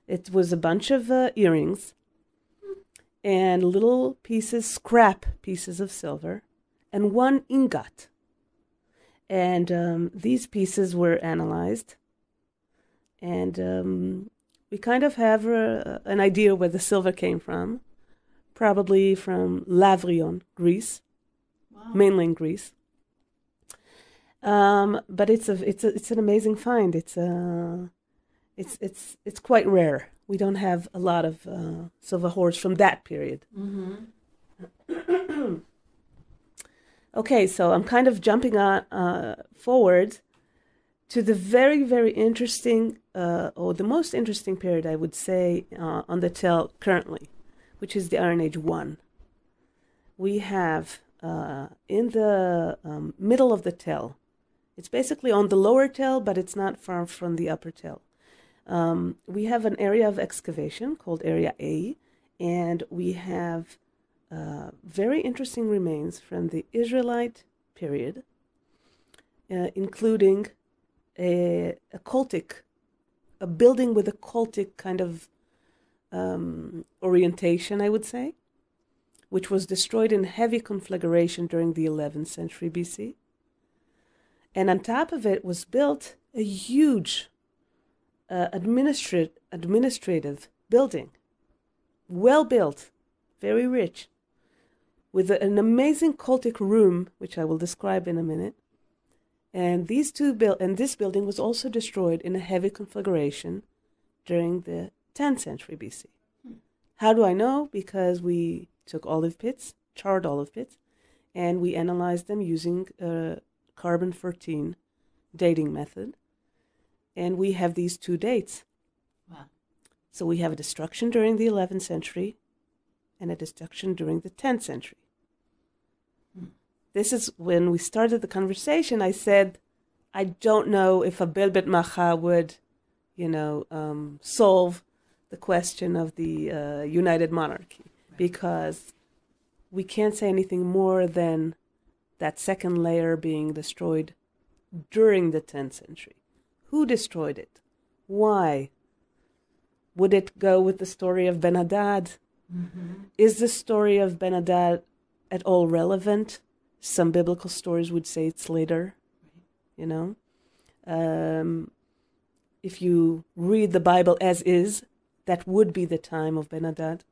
S2: It was a bunch of earrings and little pieces, scrap pieces of silver, and one ingot. And these pieces were analyzed, and we kind of have an idea where the silver came from, probably from Lavrion, Greece, mainland Greece. But it's an amazing find. It's quite rare. We don't have a lot of silver hoards from that period. Okay, so I'm kind of jumping on forward to the very, very interesting, or the most interesting period, I would say, on the Tel currently, which is the Iron Age 1. We have in the middle of the Tel. It's basically on the lower Tel, but it's not far from the upper Tel. We have an area of excavation called Area A, and we have very interesting remains from the Israelite period, including a building with a cultic kind of orientation, I would say, which was destroyed in heavy conflagration during the 11th century BC. And on top of it was built a huge administrative building, well built, very rich, with an amazing cultic room, which I will describe in a minute. And this building was also destroyed in a heavy conflagration during the 10th century BC. How do I know? Because we took charred olive pits, and we analyzed them using carbon-14 dating method. And we have these two dates. Wow. So we have a destruction during the 11th century and a destruction during the 10th century. This is when we started the conversation. I said, I don't know if a Abel Bet Maacah would, solve the question of the united monarchy, because we can't say anything more than that second layer being destroyed during the 10th century. Who destroyed it? Why? Would it go with the story of Ben-Hadad? Is the story of Ben-Hadad at all relevant? Some biblical stories would say it's later, If you read the Bible as is, that would be the time of Ben-Hadad.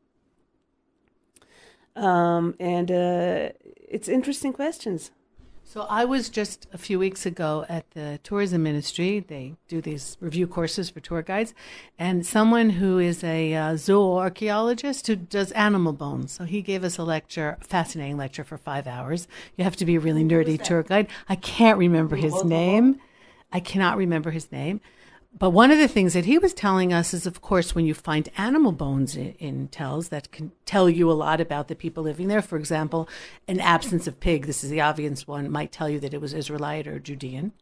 S2: It's interesting questions.
S1: So I was just a few weeks ago at the tourism ministry. They do these review courses for tour guides, and someone who is a zooarchaeologist who does animal bones. So he gave us a fascinating lecture for 5 hours. You have to be a really nerdy tour guide. I can't remember his name. I cannot remember his name. But one of the things that he was telling us is, of course, when you find animal bones in Tels, that can tell you a lot about the people living there. For example, an absence of pig, this is the obvious one, might tell you that it was Israelite or Judean.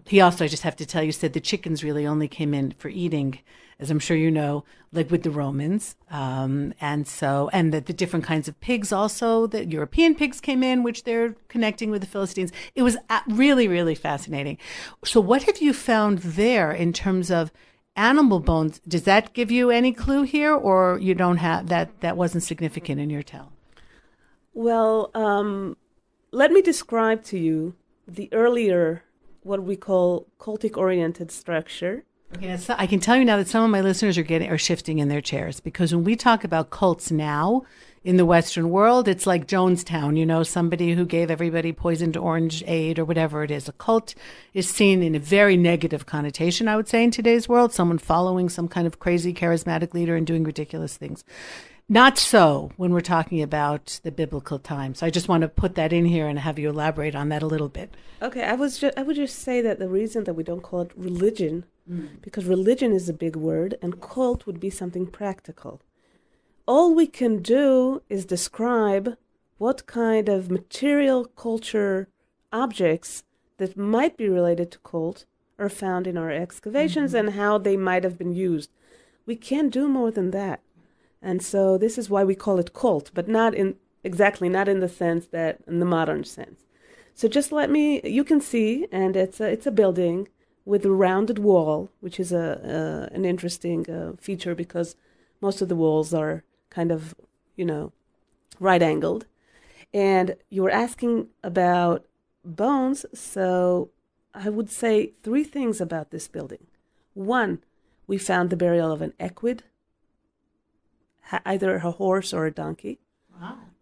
S1: He also, I just have to tell you, said the chickens really only came in for eating, as I'm sure you know, like with the Romans. And that the different kinds of pigs also, the European pigs came in, which they're connecting with the Philistines. It was really, really fascinating. So what have you found there in terms of animal bones, does that give you any clue here, or you don't have that? That wasn't significant in your tell?
S2: Well, let me describe to you the earlier, what we call cultic-oriented structure.
S1: Okay, so I can tell you now that some of my listeners are shifting in their chairs, because when we talk about cults now in the Western world, it's like Jonestown, somebody who gave everybody poisoned orange aid or whatever it is. A cult is seen in a very negative connotation, I would say, in today's world, someone following some kind of crazy charismatic leader and doing ridiculous things. Not so when we're talking about the biblical time. So I just want to put that in here and have you elaborate on that a little bit.
S2: Okay, I would just say that the reason that we don't call it religion, because religion is a big word, and cult would be something practical. All we can do is describe what kind of material culture objects that might be related to cult are found in our excavations and how they might have been used. We can't do more than that. And so this is why we call it cult, but not in the sense that, in the modern sense. So just you can see, and it's a building with a rounded wall, which is an interesting feature, because most of the walls are kind of, right angled. And you were asking about bones, so I would say three things about this building. One, we found the burial of an equid, either a horse or a donkey,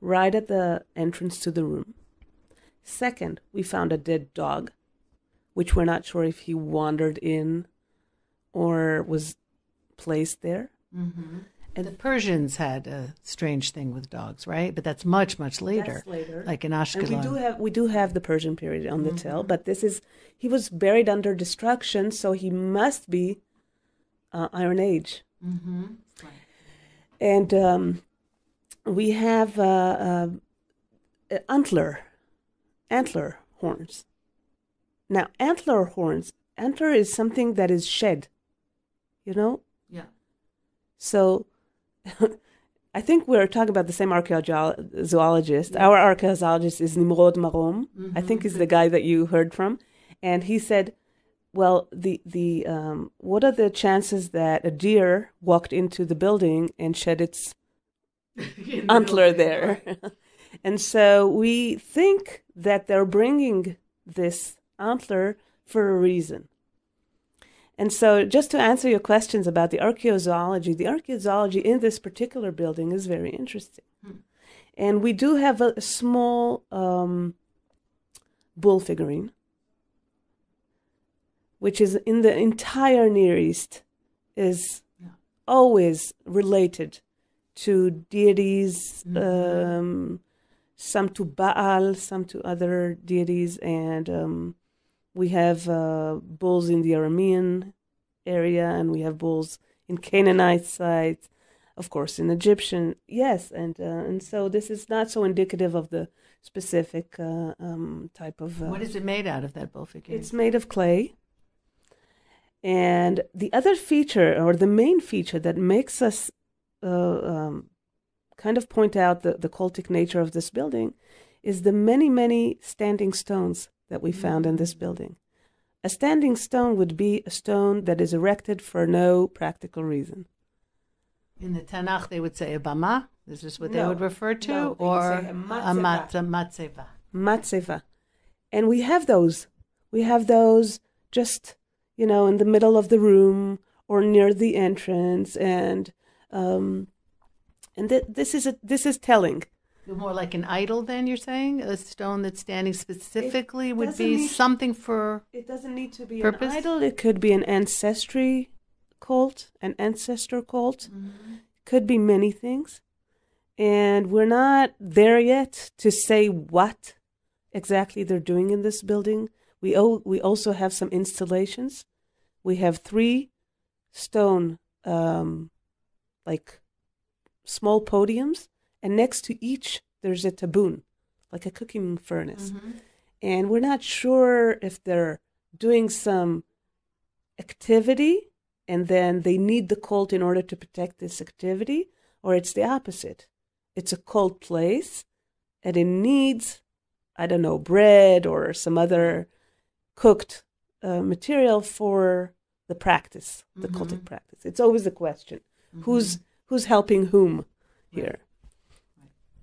S2: right at the entrance to the room. Second, we found a dead dog, which we're not sure if he wandered in or was placed there. Mm-hmm.
S1: And the Persians had a strange thing with dogs, right? But that's much, much later. That's later. Like in Ashkelon.
S2: And we do have the Persian period on the tell, but he was buried under destruction, so he must be Iron Age. Mm-hmm. Right. And we have antler horns. Now, antler is something that is shed, Yeah. So I think we're talking about the same archaeologist. Yeah. Our archaeologist is Nimrod Marom. I think he's the guy that you heard from. And he said, well, what are the chances that a deer walked into the building and shed its antler there? And so we think that they're bringing this antler for a reason. And so just to answer your questions about the archaeology in this particular building is very interesting. And we do have a small bull figurine, which is in the entire Near East, is always related to deities, some to Baal, some to other deities, and we have bulls in the Aramean area, and we have bulls in Canaanite sites, of course, in Egyptian, yes, and so this is not so indicative of the specific type of...
S1: What is it made out of, that bull figure?
S2: It's made of clay. And the other feature, or the main feature that makes us kind of point out the cultic nature of this building is the many, many standing stones that we found in this building. A standing stone would be a stone that is erected for no practical reason.
S1: In the Tanakh, they would say a bama. Is this what they would refer to?
S2: No,
S1: or
S2: a
S1: matzeva.
S2: Matzeva. And we have those. We have those just, in the middle of the room or near the entrance. And this is telling.
S1: More like an idol, then, you're saying? A stone that's standing specifically would be something for...
S2: It doesn't need to be
S1: purpose?
S2: An idol. It could be an ancestor cult. Could be many things. And we're not there yet to say what exactly they're doing in this building. We also have some installations. We have 3 stone, like small podiums. And next to each, there's a taboon, like a cooking furnace. Mm-hmm. And we're not sure if they're doing some activity and then they need the cult in order to protect this activity, or it's the opposite. It's a cult place and it needs, bread or some other cooked material for the practice, the cultic practice. It's always a question. Who's helping whom here?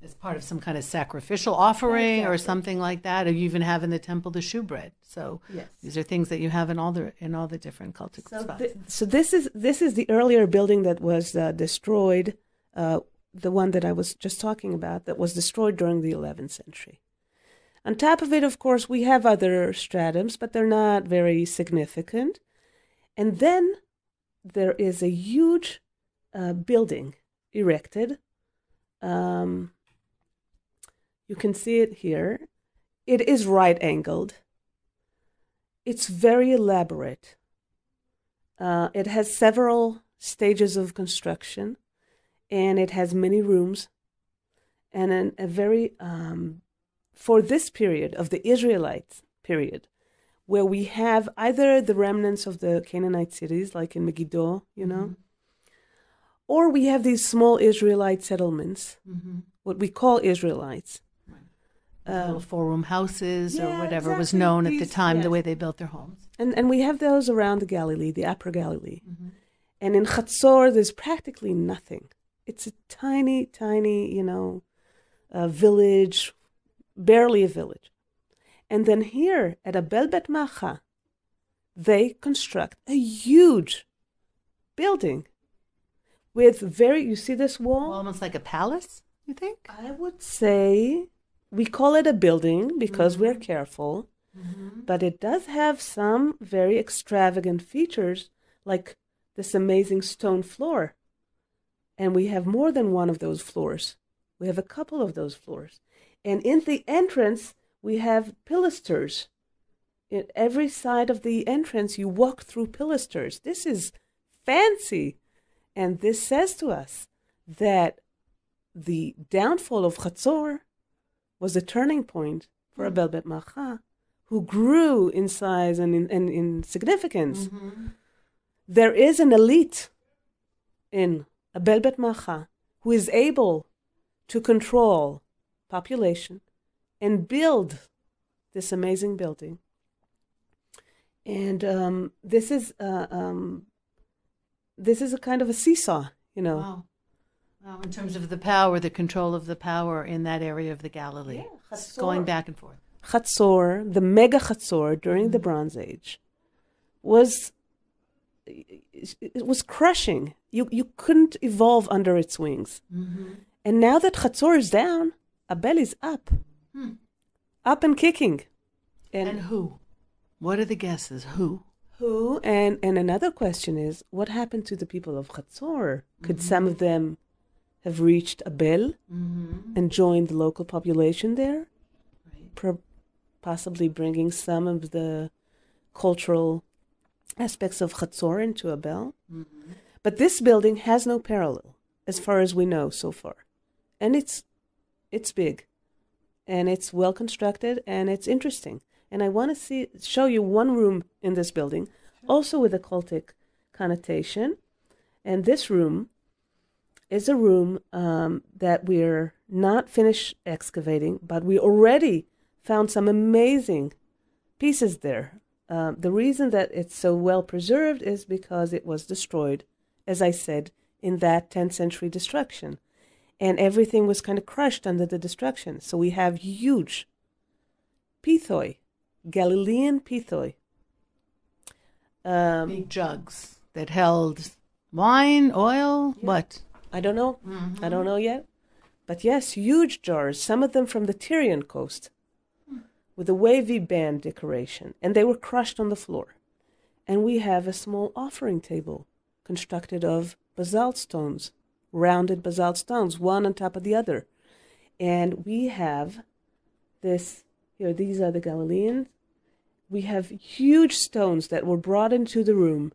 S1: As part of some kind of sacrificial offering or something like that, or you even have in the temple the shewbread. So these are things that you have in all the different cultic spots.
S2: So this is the earlier building that was destroyed, the one that I was just talking about, that was destroyed during the 11th century. On top of it, of course, we have other stratums, but they're not very significant. And then there is a huge building erected. You can see it here. It is right-angled. It's very elaborate. It has several stages of construction, and it has many rooms. And a very, for this period of the Israelite period, where we have either the remnants of the Canaanite cities, like in Megiddo, or we have these small Israelite settlements, what we call Israelites.
S1: Little four-room houses or whatever was known at the time, the way they built their homes.
S2: And we have those around the Galilee, the Upper Galilee. And in Chatzor, there's practically nothing. It's a tiny, tiny, village, barely a village. And then here at Abel Bet Maacah, they construct a huge building with you see this wall?
S1: Almost like a palace, you think?
S2: I would say we call it a building because we're careful, but it does have some very extravagant features, like this amazing stone floor. And we have more than one of those floors. We have a couple of those floors. And in the entrance, we have pilasters. At every side of the entrance, you walk through pilasters. This is fancy. And this says to us that the downfall of Chatzor was a turning point for Abel Bet Maacah, who grew in size and in significance. There is an elite in Abel Bet Maacah who is able to control population and build this amazing building. And this is a kind of a seesaw,
S1: Wow. In terms of the power, the control of the power in that area of the Galilee. It's going back and forth.
S2: Chatzor, the mega Chatzor during the Bronze Age, was crushing. You couldn't evolve under its wings. And now that Chatzor is down, Abel is up. Up and kicking.
S1: And who? What are the guesses? Who?
S2: Who? And another question is, what happened to the people of Chatzor? Could some of them have reached Abel and joined the local population there? Possibly bringing some of the cultural aspects of Chatzor into Abel. But this building has no parallel, as far as we know so far. And it's big, and it's well constructed, and it's interesting. And I want to show you one room in this building, also with a cultic connotation. And this room is a room that we're not finished excavating, but we already found some amazing pieces there. The reason that it's so well preserved is because it was destroyed, as I said, in that 10th century destruction. And everything was kind of crushed under the destruction. So we have huge pithoi, Galilean pithoi.
S1: Big jugs that held wine, oil, what?
S2: I don't know. I don't know yet. But yes, huge jars, some of them from the Tyrian coast, with a wavy band decoration. And they were crushed on the floor. And we have a small offering table constructed of basalt stones, rounded basalt stones, one on top of the other. And we have this, these are the Galileans. We have huge stones that were brought into the room,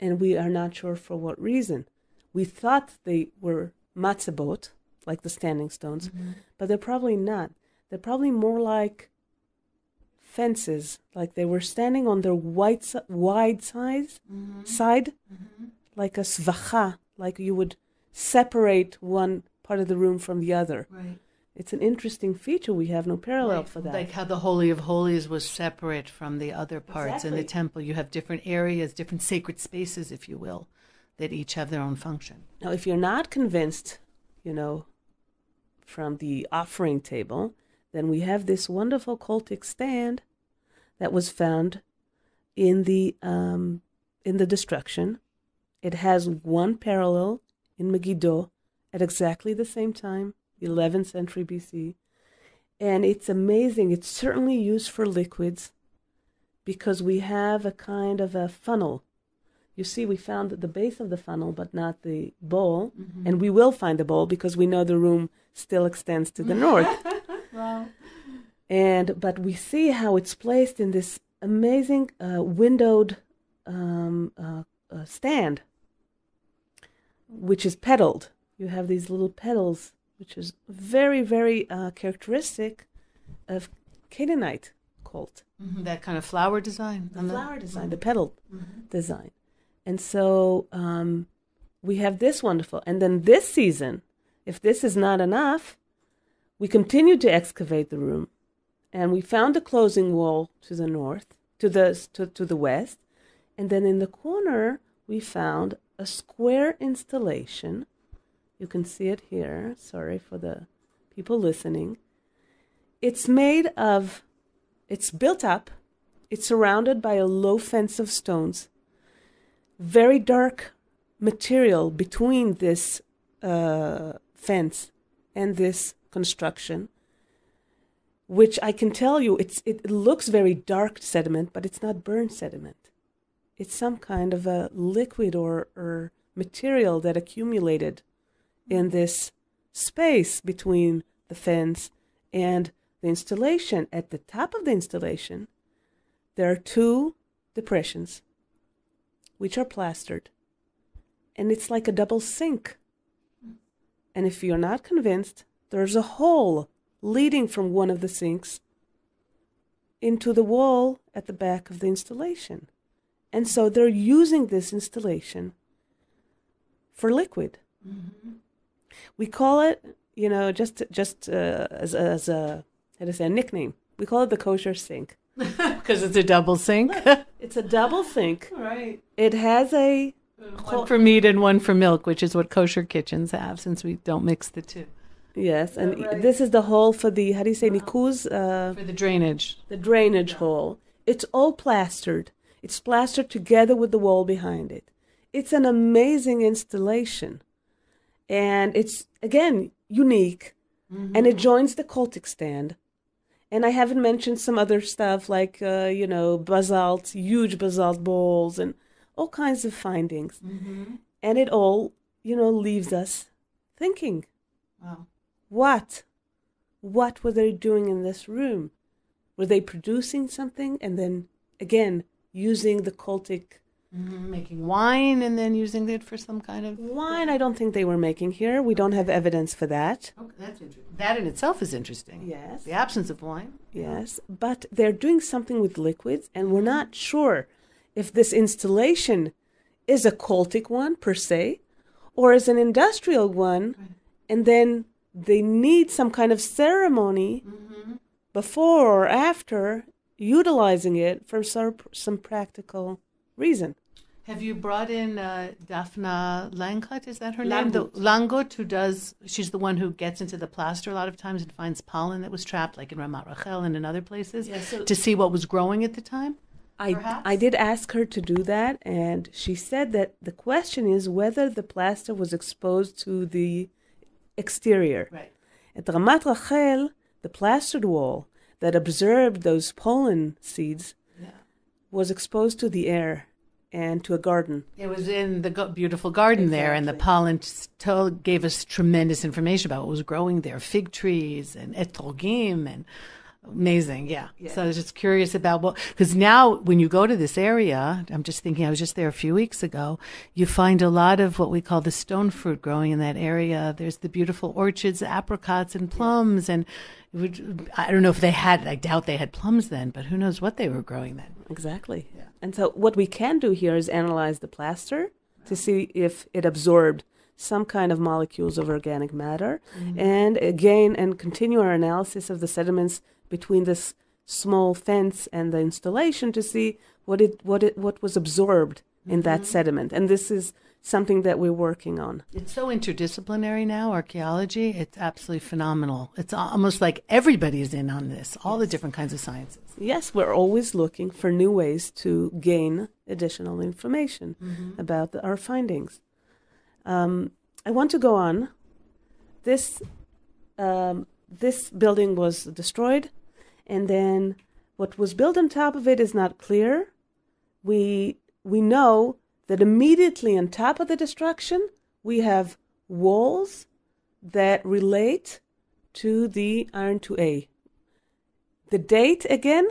S2: and we are not sure for what reason. We thought they were matzebot, like the standing stones, but they're probably not. They're probably more like fences, like they were standing on their wide side, like a svacha, like you would separate one part of the room from the other.
S1: Right.
S2: It's an interesting feature. We have no parallel for that.
S1: Like how the Holy of Holies was separate from the other parts in the temple. You have different areas, different sacred spaces, if you will, that each have their own function.
S2: Now, if you're not convinced, from the offering table, then we have this wonderful cultic stand that was found in the destruction. It has one parallel in Megiddo at exactly the same time, the 11th century BC. And it's amazing. It's certainly used for liquids because we have a kind of a funnel. You see, we found the base of the funnel, but not the bowl. Mm-hmm. And we will find the bowl because we know the room still extends to the north.
S1: Wow.
S2: But we see how it's placed in this amazing windowed stand, which is pedaled. You have these little pedals, which is very, very characteristic of Canaanite cult.
S1: Mm-hmm. That kind of flower design.
S2: The pedal design. And so we have this wonderful. And then this season, if this is not enough, we continued to excavate the room. And we found a closing wall to the north, to the west. And then in the corner, we found a square installation. You can see it here. Sorry for the people listening. It's built up. It's surrounded by a low fence of stones. Very dark material between this fence and this construction, which I can tell you, it looks very dark sediment, but it's not burned sediment. It's some kind of a liquid or material that accumulated in this space between the fence and the installation. At the top of the installation, there are two depressions, which are plastered. And it's like a double sink. And if you're not convinced, there's a hole leading from one of the sinks into the wall at the back of the installation. And so they're using this installation for liquid. Mm-hmm. We call it, just as a nickname, we call it the kosher sink.
S1: Because it's a double sink?
S2: It's a double sink.
S1: Right.
S2: It has
S1: one for meat and one for milk, which is what kosher kitchens have, since we don't mix the two.
S2: Yes, and this is the hole for the, nikuz?
S1: For the drainage.
S2: The drainage hole. It's all plastered. It's plastered together with the wall behind it. It's an amazing installation. And it's, again, unique. Mm-hmm. And it joins the cultic stand. And I haven't mentioned some other stuff like, basalt, huge basalt bowls, and all kinds of findings. Mm-hmm. And it all, leaves us thinking.
S1: Wow.
S2: What were they doing in this room? Were they producing something and then, again, using the cultic...
S1: Mm-hmm. Making wine and then using it for some kind of...
S2: Wine, I don't think they were making here. We don't have evidence for that.
S1: Okay, that's interesting. That in itself is interesting.
S2: Yes.
S1: The absence of wine.
S2: Yes, but they're doing something with liquids, and we're not sure if this installation is a cultic one per se, or is an industrial one, right. And then they need some kind of ceremony before or after utilizing it for some practical reason.
S1: Have you brought in Daphna Langut? Is that her
S2: name?
S1: Langut, she's the one who gets into the plaster a lot of times and finds pollen that was trapped, like in Ramat Rachel and in other places, to see what was growing at the time?
S2: I did ask her to do that, and she said that the question is whether the plaster was exposed to the exterior.
S1: Right.
S2: At Ramat Rachel, the plastered wall that absorbed those pollen seeds was exposed to the air and to a garden.
S1: It was in the beautiful garden there, and the pollen gave us tremendous information about what was growing there. Fig trees and etrogim and amazing, yeah. So I was just curious about because now when you go to this area, I'm just thinking, I was just there a few weeks ago, you find a lot of what we call the stone fruit growing in that area. There's the beautiful orchards, apricots and plums, and I don't know if I doubt they had plums then, but who knows what they were growing then.
S2: Exactly. Yeah. And so what we can do here is analyze the plaster to see if it absorbed some kind of molecules of organic matter, and again, and continue our analysis of the sediments between this small fence and the installation to see what was absorbed in that sediment. And this is something that we're working on.
S1: It's so interdisciplinary now, archaeology. It's absolutely phenomenal. It's almost like everybody is in on this, all the different kinds of sciences.
S2: Yes, we're always looking for new ways to gain additional information about our findings. I want to go on. This building was destroyed, and then what was built on top of it is not clear. We know that immediately on top of the destruction, we have walls that relate to the Iron 2A. The date, again,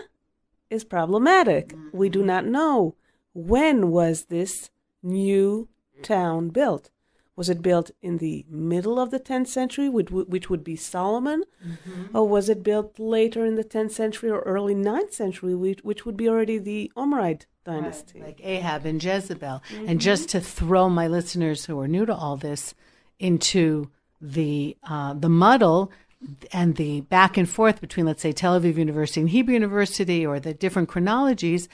S2: is problematic. We do not know when was this new town built. Was it built in the middle of the 10th century, which would be Solomon? Or was it built later in the 10th century or early 9th century, which would be already the Omride dynasty?
S1: Right, like Ahab and Jezebel. And just to throw my listeners who are new to all this into the muddle and the back and forth between, let's say, Tel Aviv University and Hebrew University, or the different chronologies,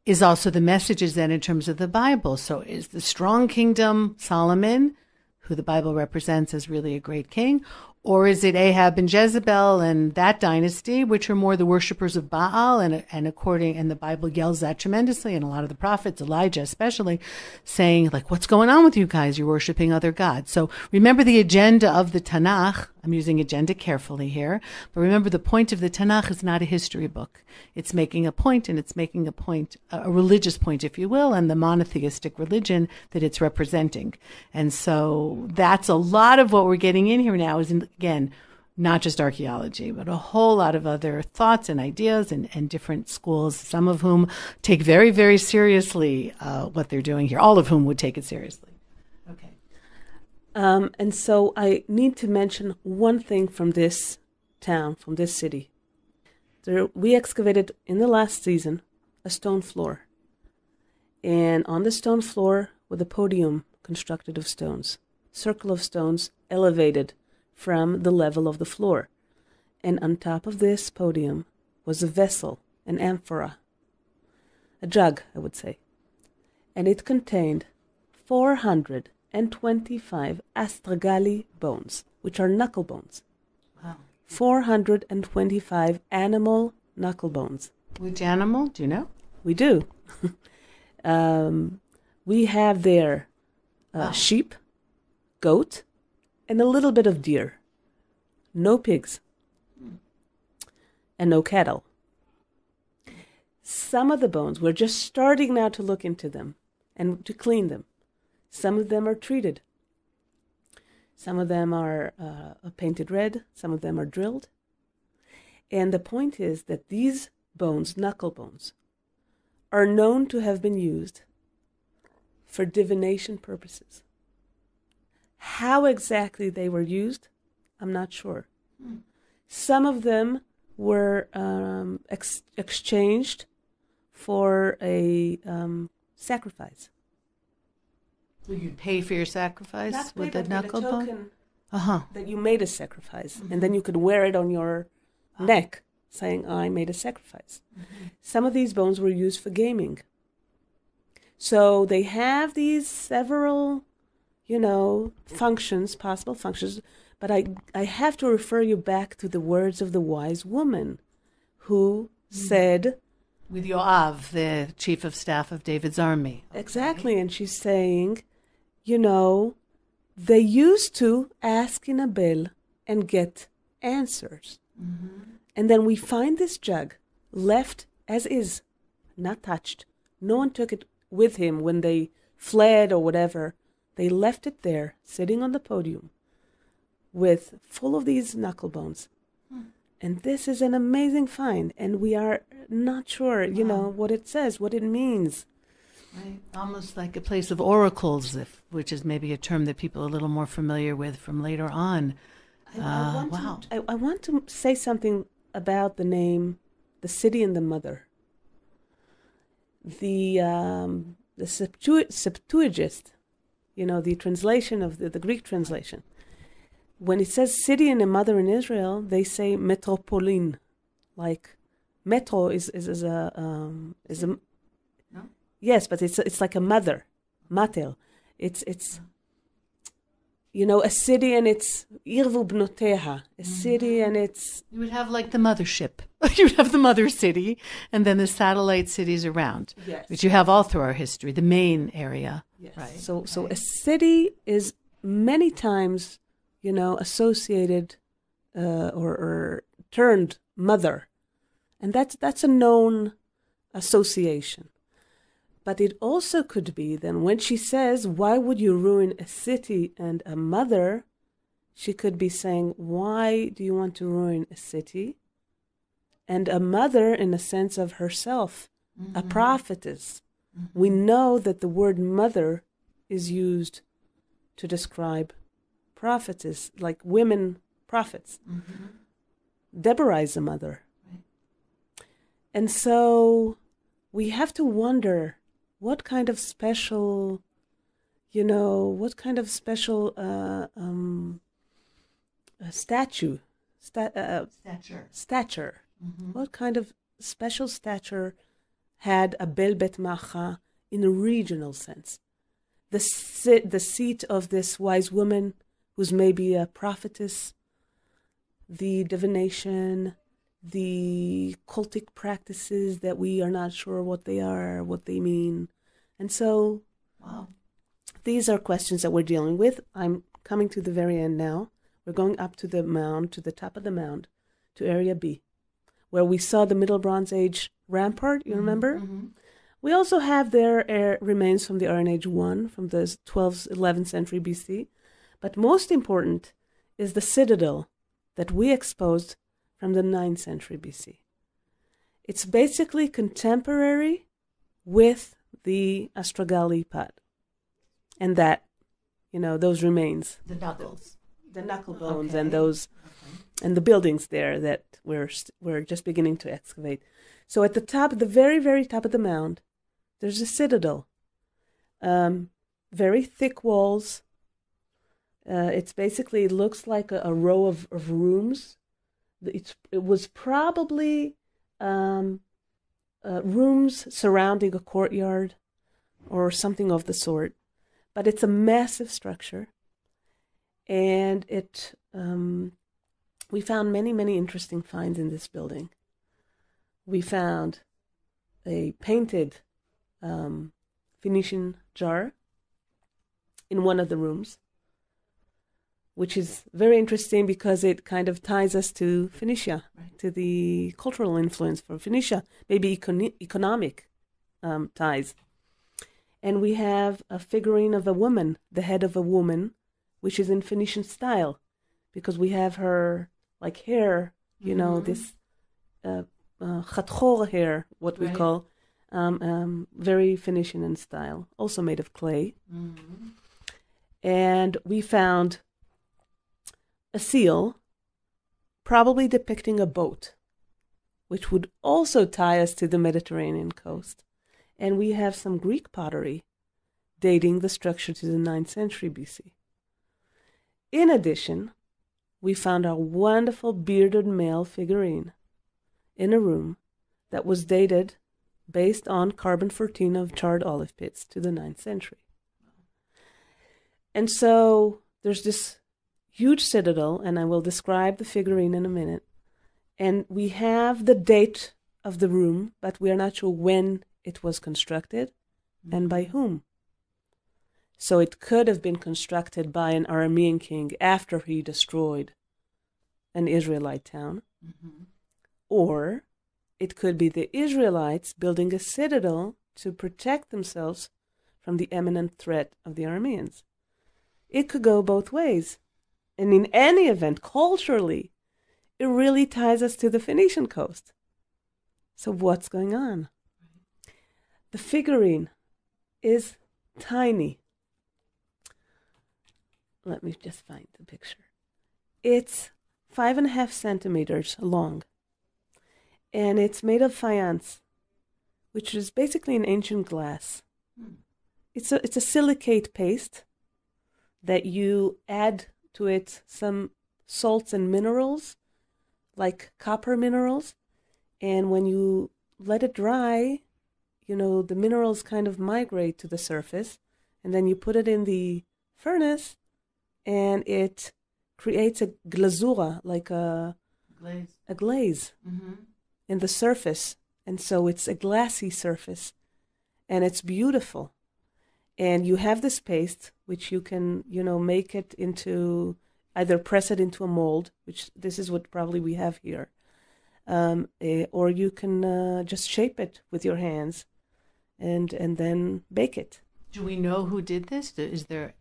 S1: is also the messages then in terms of the Bible. So is the strong kingdom Solomon, who the Bible represents as really a great king, or is it Ahab and Jezebel and that dynasty, which are more the worshippers of Baal, and the Bible yells that tremendously, and a lot of the prophets, Elijah especially, saying, like, what's going on with you guys? You're worshiping other gods. So remember the agenda of the Tanakh. I'm using agenda carefully here, but remember the point of the Tanakh is not a history book. It's making a point, and it's making a point, a religious point, if you will, and the monotheistic religion that it's representing. And so that's a lot of what we're getting in here now is, again, not just archaeology, but a whole lot of other thoughts and ideas and different schools, some of whom take very, very seriously what they're doing here, all of whom would take it seriously. Okay.
S2: And so I need to mention one thing from this town, from this city. We excavated in the last season a stone floor. And on the stone floor was a podium constructed of stones, circle of stones elevated from the level of the floor. And on top of this podium was a vessel, an amphora, a jug, I would say. And it contained 425 astragali bones, which are knuckle bones.
S1: Wow.
S2: 425 animal knuckle bones.
S1: Which animal? Do you know?
S2: We do. We have there sheep, goat, and a little bit of deer. No pigs. And no cattle. Some of the bones, we're just starting now to look into them and to clean them. Some of them are treated. Some of them are painted red. Some of them are drilled. And the point is that these bones, knuckle bones, are known to have been used for divination purposes. How exactly they were used, I'm not sure. Some of them were exchanged for a sacrifice.
S1: Will you pay for your sacrifice
S2: Not
S1: with
S2: pay,
S1: the
S2: but
S1: knuckle
S2: a
S1: bone?
S2: token
S1: That
S2: you made a sacrifice, and then you could wear it on your neck, saying, I made a sacrifice. Some of these bones were used for gaming. So they have these several, functions, possible functions, but I have to refer you back to the words of the wise woman who said...
S1: With Yoav, the chief of staff of David's army.
S2: Exactly, and she's saying, they used to ask in a bell and get answers. And then we find this jug left as is, not touched. No one took it with him when they fled or whatever. They left it there, sitting on the podium, full of these knuckle bones. And this is an amazing find, and we are not sure, what it says, what it means.
S1: Right. Almost like a place of oracles, which is maybe a term that people are a little more familiar with from later on.
S2: I want to say something about the name, the city and the mother. The Septuagint, the translation of the Greek translation. When it says city and a mother in Israel, they say metropolin, like metro is a
S1: No?
S2: yes, but it's like a mother, mater. It's a city and it's irvu bnoteha, a city and it's...
S1: You would have like the mothership. You would have the mother city and then the satellite cities around,
S2: Yes.
S1: which you have all through our history, the main area.
S2: Yes.
S1: Right.
S2: So a city is many times, associated or turned mother. And that's a known association. But it also could be then when she says, why would you ruin a city and a mother? She could be saying, why do you want to ruin a city? And a mother in the sense of herself, a prophetess. We know that the word mother is used to describe prophetess, like women prophets. Deborah is a mother.
S1: Right.
S2: And so we have to wonder what kind of special, stature. What kind of special stature had Abel Bet Maacah in a regional sense? The seat of this wise woman who's maybe a prophetess, the divination, the cultic practices that we are not sure what they are, what they mean. And so these are questions that we're dealing with. I'm coming to the very end now. We're going up to the mound, to the top of the mound, to Area B, where we saw the Middle Bronze Age rampart, you remember? We also have their remains from the Iron Age 1, from the 12th, 11th century BC. But most important is the citadel that we exposed from the 9th century BC. It's basically contemporary with the Astragali pot. And that, those remains.
S1: The knuckles.
S2: The knuckle bones
S1: Okay.
S2: and those, and the buildings there that we're just beginning to excavate. So at the top, the very, very top of the mound, there's a citadel. Very thick walls. It looks like a row of rooms. It was probably rooms surrounding a courtyard or something of the sort. But it's a massive structure. And we found many, many interesting finds in this building. We found a painted Phoenician jar in one of the rooms, which is very interesting because it kind of ties us to Phoenicia,
S1: Right.
S2: to the cultural influence for Phoenicia, maybe economic ties. And we have a figurine of a woman, the head of a woman, which is in Phoenician style, because we have her like hair, this chatchor hair, what we
S1: Right.
S2: call, very Phoenician in style, also made of clay. And we found a seal, probably depicting a boat, which would also tie us to the Mediterranean coast. And we have some Greek pottery dating the structure to the 9th century BC. In addition, we found a wonderful bearded male figurine in a room that was dated based on carbon-14 of charred olive pits to the 9th century. And so there's this huge citadel, and I will describe the figurine in a minute. And we have the date of the room, but we are not sure when it was constructed and by whom. So it could have been constructed by an Aramean king after he destroyed an Israelite town. Or it could be the Israelites building a citadel to protect themselves from the imminent threat of the Arameans. It could go both ways. And in any event, culturally, it really ties us to the Phoenician coast. So what's going on? The figurine is tiny. Let me just find the picture. It's 5.5 centimeters long. And it's made of faience, which is basically an ancient glass. It's a silicate paste that you add to it some salts and minerals, like copper minerals. And when you let it dry, the minerals kind of migrate to the surface. And then you put it in the furnace, and it creates a glazura, like a glaze in the surface. And so it's a glassy surface, and it's beautiful. And you have this paste, which you can, make it into, either press it into a mold, which this is what probably we have here, or you can just shape it with your hands and then bake it.
S1: Do we know who did this?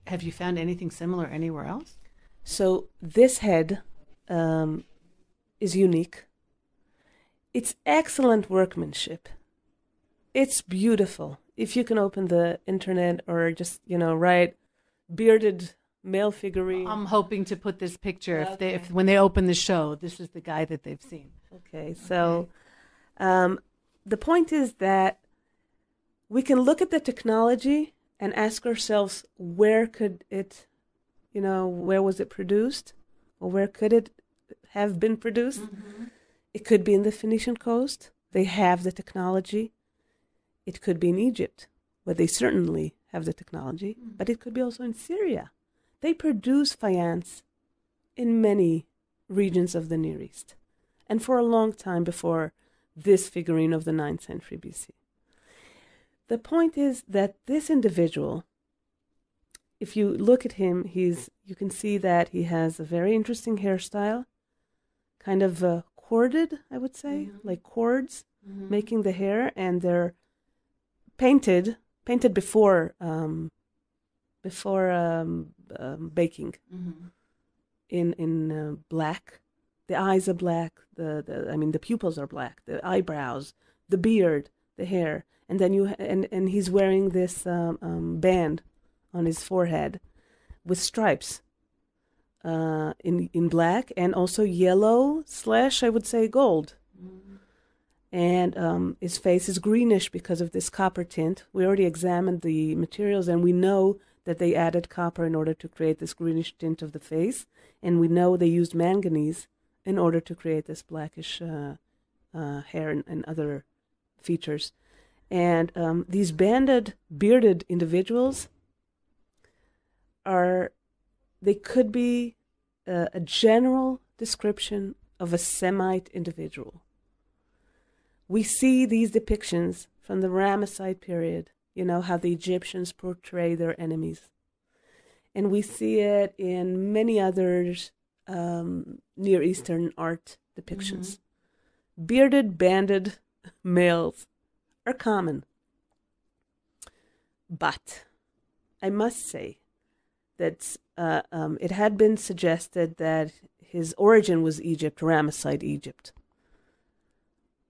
S1: Have you found anything similar anywhere else?
S2: So this head is unique. It's excellent workmanship. It's beautiful. If you can open the internet or just, write bearded male figurine.
S1: I'm hoping to put this picture. Okay. If when they open the show, this is the guy that they've seen.
S2: Okay, so the point is that we can look at the technology and ask ourselves, where could it, where was it produced? Or where could it have been produced? Mm-hmm. It could be in the Phoenician coast. They have the technology. It could be in Egypt, where they certainly have the technology. Mm-hmm. But it could be also in Syria. They produce faience in many regions of the Near East, and for a long time before this figurine of the 9th century BC. The point is that this individual, if you look at him, you can see that he has a very interesting hairstyle, kind of corded, I would say, like cords making the hair, and they're painted before baking in black. The eyes are black. The pupils are black. The eyebrows, the beard, the hair. And then and he's wearing this band on his forehead with stripes in black, and also yellow / I would say gold. Mm-hmm. And his face is greenish because of this copper tint. We already examined the materials, and we know that they added copper in order to create this greenish tint of the face, and we know they used manganese in order to create this blackish hair and other features. And these banded, bearded individuals they could be a general description of a Semite individual. We see these depictions from the Ramesside period, how the Egyptians portray their enemies. And we see it in many others Near Eastern art depictions. Mm-hmm. Bearded, banded males are common. But I must say that it had been suggested that his origin was Egypt, Ramesside Egypt.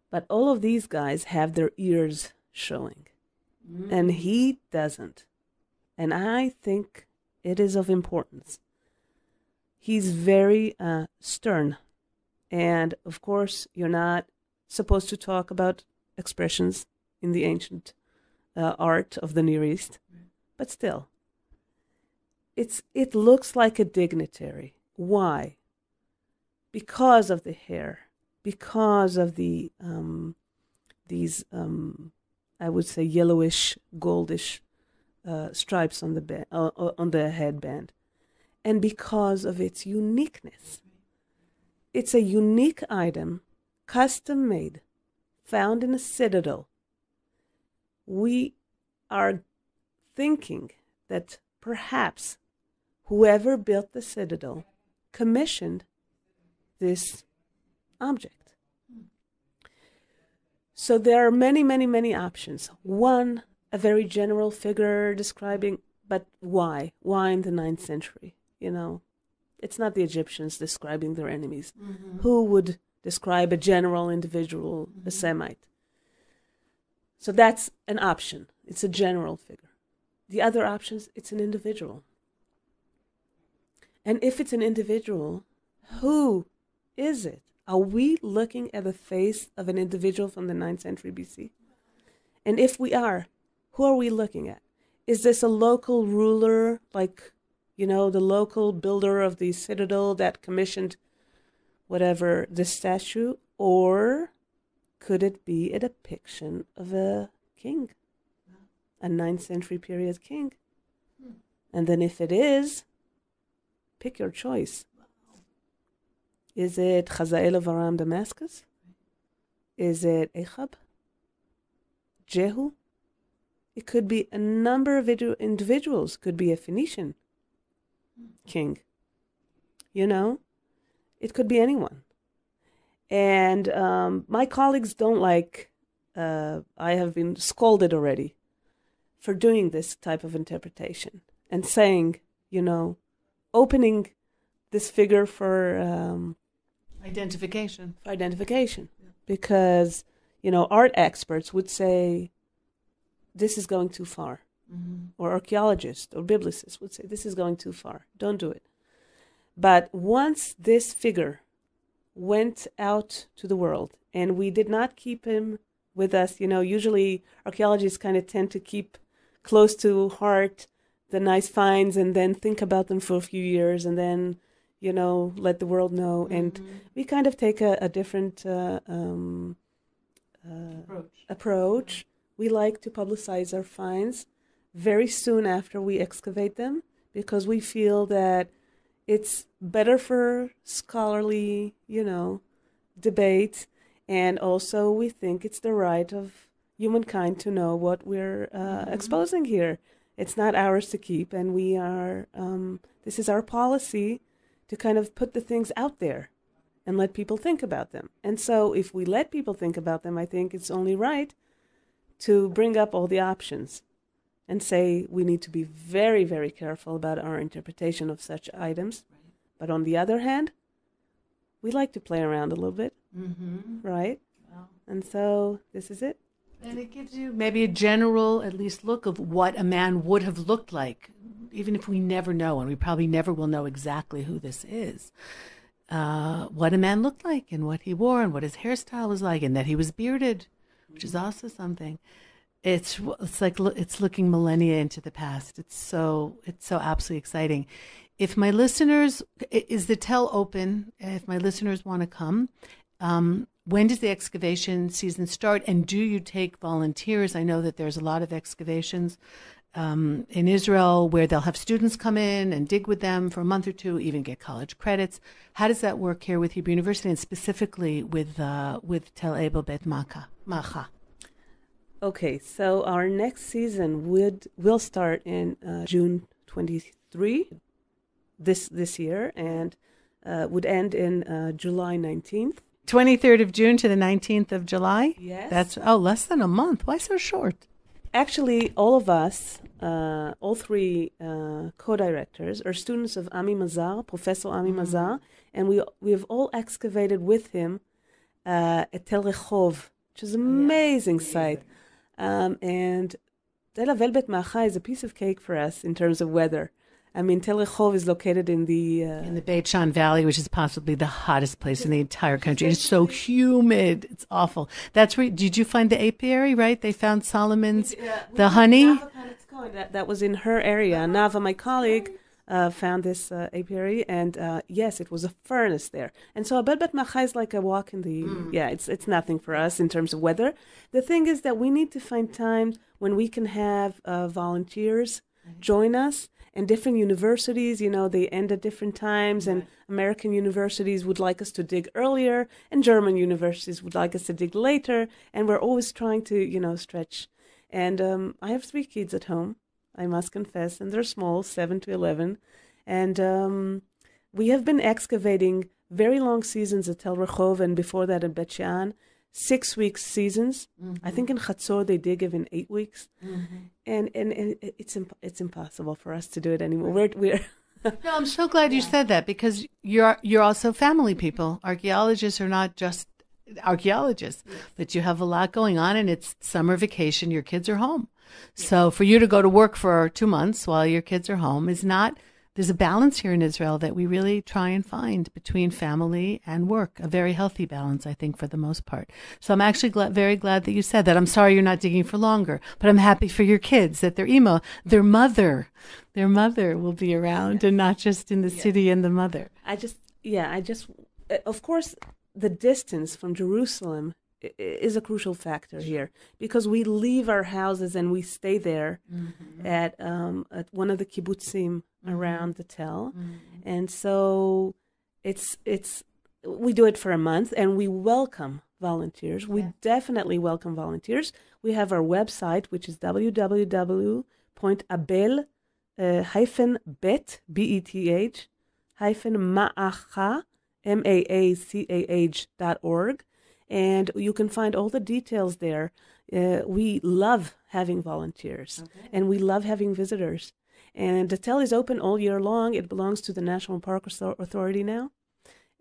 S2: But all of these guys have their ears showing, and he doesn't. And I think it is of importance. He's very stern. And, of course, you're not supposed to talk about expressions in the ancient art of the Near East. But still, it looks like a dignitary. Why? Because of the hair, because of the these I would say yellowish, goldish stripes on the headband, and because of its uniqueness. It's a unique item, custom made, found in a citadel. We are thinking that perhaps whoever built the citadel commissioned this object. So there are many, many, many options. One, a very general figure describing, but why? Why in the 9th century? It's not the Egyptians describing their enemies. Mm-hmm. Who would describe a general individual, a Semite? So that's an option. It's a general figure. The other options, it's an individual. And if it's an individual, who is it? Are we looking at the face of an individual from the 9th century BC? And if we are, who are we looking at? Is this a local ruler like the local builder of the citadel that commissioned whatever, this statue? Or could it be a depiction of a king, a 9th century period king? And then if it is, pick your choice. Is it Hazael of Aram Damascus? Is it Ahab? Jehu? It could be a number of individuals. Could be a Phoenician king. It could be anyone. And my colleagues don't like, I have been scolded already for doing this type of interpretation and saying, opening this figure for
S1: identification.
S2: Because, art experts would say this is going too far. Mm-hmm. Or archaeologists or biblicists would say this is going too far. Don't do it. But once this figure went out to the world and we did not keep him with us, usually archaeologists kind of tend to keep close to heart the nice finds and then think about them for a few years and then, let the world know. Mm-hmm. And we kind of take a different approach. We like to publicize our finds very soon after we excavate them because we feel that it's better for scholarly, debate. And also we think it's the right of humankind to know what we're exposing here. It's not ours to keep. And we are, this is our policy to kind of put the things out there and let people think about them. And so if we let people think about them, I think it's only right to bring up all the options and say we need to be very, very careful about our interpretation of such items. Right. But on the other hand, we like to play around a little bit, right? Wow. And so this is it.
S1: And it gives you maybe a general, at least, look of what a man would have looked like, even if we never know, and we probably never will know exactly who this is. What a man looked like and what he wore and what his hairstyle was like and that he was bearded, which is also something. It's like it's looking millennia into the past. It's so absolutely exciting. If my listeners, is the Tel open? If my listeners want to come, when does the excavation season start? And do you take volunteers? I know that there's a lot of excavations in Israel where they'll have students come in and dig with them for a month or two, even get college credits. How does that work here with Hebrew University and specifically with Tel Abel Bet Maacah?
S2: Okay, so our next season will start in June 23 this year and would end in July 19th.
S1: 23rd of June to the 19th of July?
S2: Yes.
S1: That's less than a month. Why so short?
S2: Actually, all of us, all three co-directors, are students of Ami Mazar, Professor Ami Mazar, and we have all excavated with him at Tel Rehov, which is an amazing site. And Tel Abel Bet Maacah is a piece of cake for us in terms of weather. I mean, Tel Rehov is located in the
S1: Beit Shan Valley, which is possibly the hottest place in the entire country. It's so humid. It's awful. That's where, did you find the apiary, right? They found Solomon's, the honey?
S2: That was in her area. Nava, my colleague, found this apiary, and yes, it was a furnace there. And so Abel Bet Maacah is like a walk in the, it's nothing for us in terms of weather. The thing is that we need to find times when we can have volunteers join us. And different universities, they end at different times, and American universities would like us to dig earlier, and German universities would like us to dig later, and we're always trying to, stretch. And I have 3 kids at home, I must confess, and they're small, 7 to 11. And we have been excavating very long seasons at Tel Rehov, and before that at Bet Shean, 6-week seasons. I think in Chatzor they dig even 8 weeks, and it's impossible for us to do it anymore. We're
S1: No, I'm so glad you said that because you're also family people. Archaeologists are not just archaeologists, but you have a lot going on, and it's summer vacation. Your kids are home, so for you to go to work for 2 months while your kids are home is not there's a balance here in Israel that we really try and find between family and work, a very healthy balance, I think, for the most part. So I'm actually very glad that you said that. I'm sorry you're not digging for longer, but I'm happy for your kids that their mother will be around and not just in the city and the mother.
S2: Of course, the distance from Jerusalem is a crucial factor here, because we leave our houses and we stay there at one of the kibbutzim around the Tel, and so we do it for a month, and we welcome volunteers. We definitely welcome volunteers. We have our website, which is www.abel bet maacah maacah.org. And you can find all the details there. We love having volunteers, and we love having visitors. And the Tel is open all year long. It belongs to the National Park Authority now,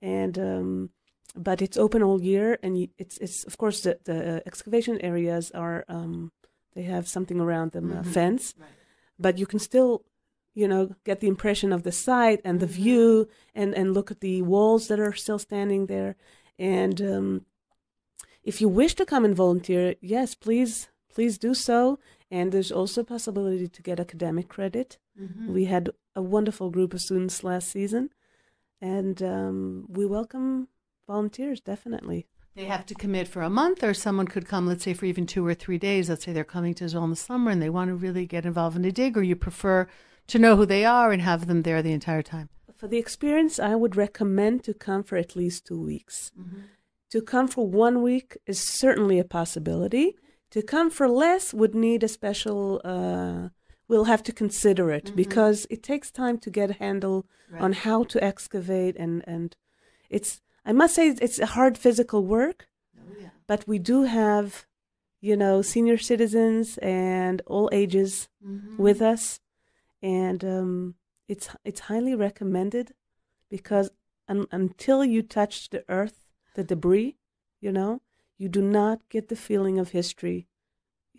S2: and but it's open all year. And it's of course the excavation areas are they have something around them, a fence, but you can still get the impression of the site and the view, and look at the walls that are still standing there, and if you wish to come and volunteer, yes, please do so. And there's also a possibility to get academic credit. We had a wonderful group of students last season, and we welcome volunteers, definitely.
S1: They have to commit for a month, or someone could come, let's say, for even 2 or 3 days. Let's say they're coming to Israel in the summer and they want to really get involved in a dig, or you prefer to know who they are and have them there the entire time?
S2: For the experience, I would recommend to come for at least 2 weeks. To come for 1 week is certainly a possibility. To come for less would need a special, we'll have to consider it, because it takes time to get a handle on how to excavate. And it's, I must say, it's a hard physical work, but we do have, senior citizens and all ages with us. And it's highly recommended, because until you touch the earth, the debris, you do not get the feeling of history,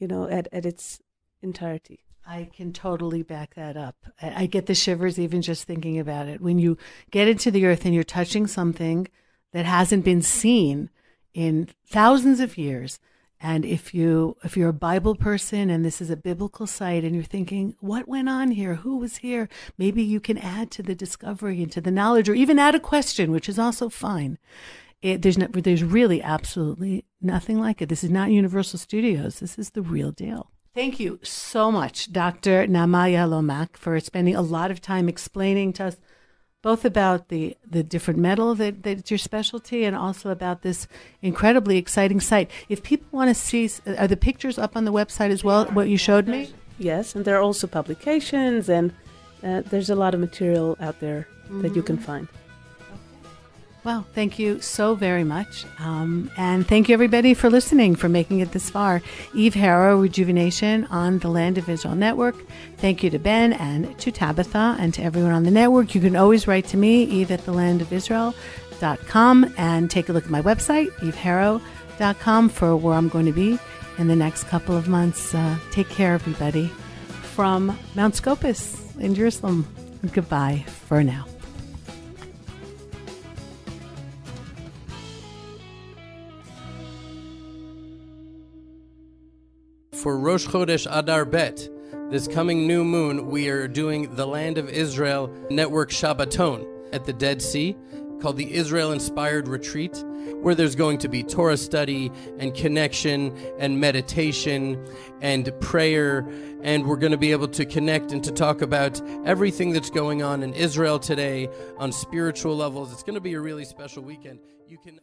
S2: at its entirety.
S1: I can totally back that up. I get the shivers even just thinking about it. When you get into the earth and you're touching something that hasn't been seen in thousands of years, and if you're a Bible person and this is a biblical site and you're thinking, what went on here? Who was here? Maybe you can add to the discovery and to the knowledge, or even add a question, which is also fine. There's really absolutely nothing like it. This is not Universal Studios. This is the real deal. Thank you so much, Dr. Yahalom Mack, for spending a lot of time explaining to us both about the different metal that's your specialty, and also about this incredibly exciting site. If people want to see, are the pictures up on the website as well, what you showed me?
S2: Yes, and there are also publications, and there's a lot of material out there that you can find.
S1: Well, thank you so very much. And thank you, everybody, for listening, for making it this far. Eve Harrow, Rejuvenation on the Land of Israel Network. Thank you to Ben and to Tabitha and to everyone on the network. You can always write to me, eve@thelandofisrael.com, and take a look at my website, eveharrow.com, for where I'm going to be in the next couple of months. Take care, everybody. From Mount Scopus in Jerusalem, goodbye for now.
S3: For Rosh Chodesh Adar Bet, this coming new moon, we are doing the Land of Israel Network Shabbaton at the Dead Sea, called the Israel-Inspired Retreat, where there's going to be Torah study and connection and meditation and prayer, and we're going to be able to connect and to talk about everything that's going on in Israel today on spiritual levels. It's going to be a really special weekend. You can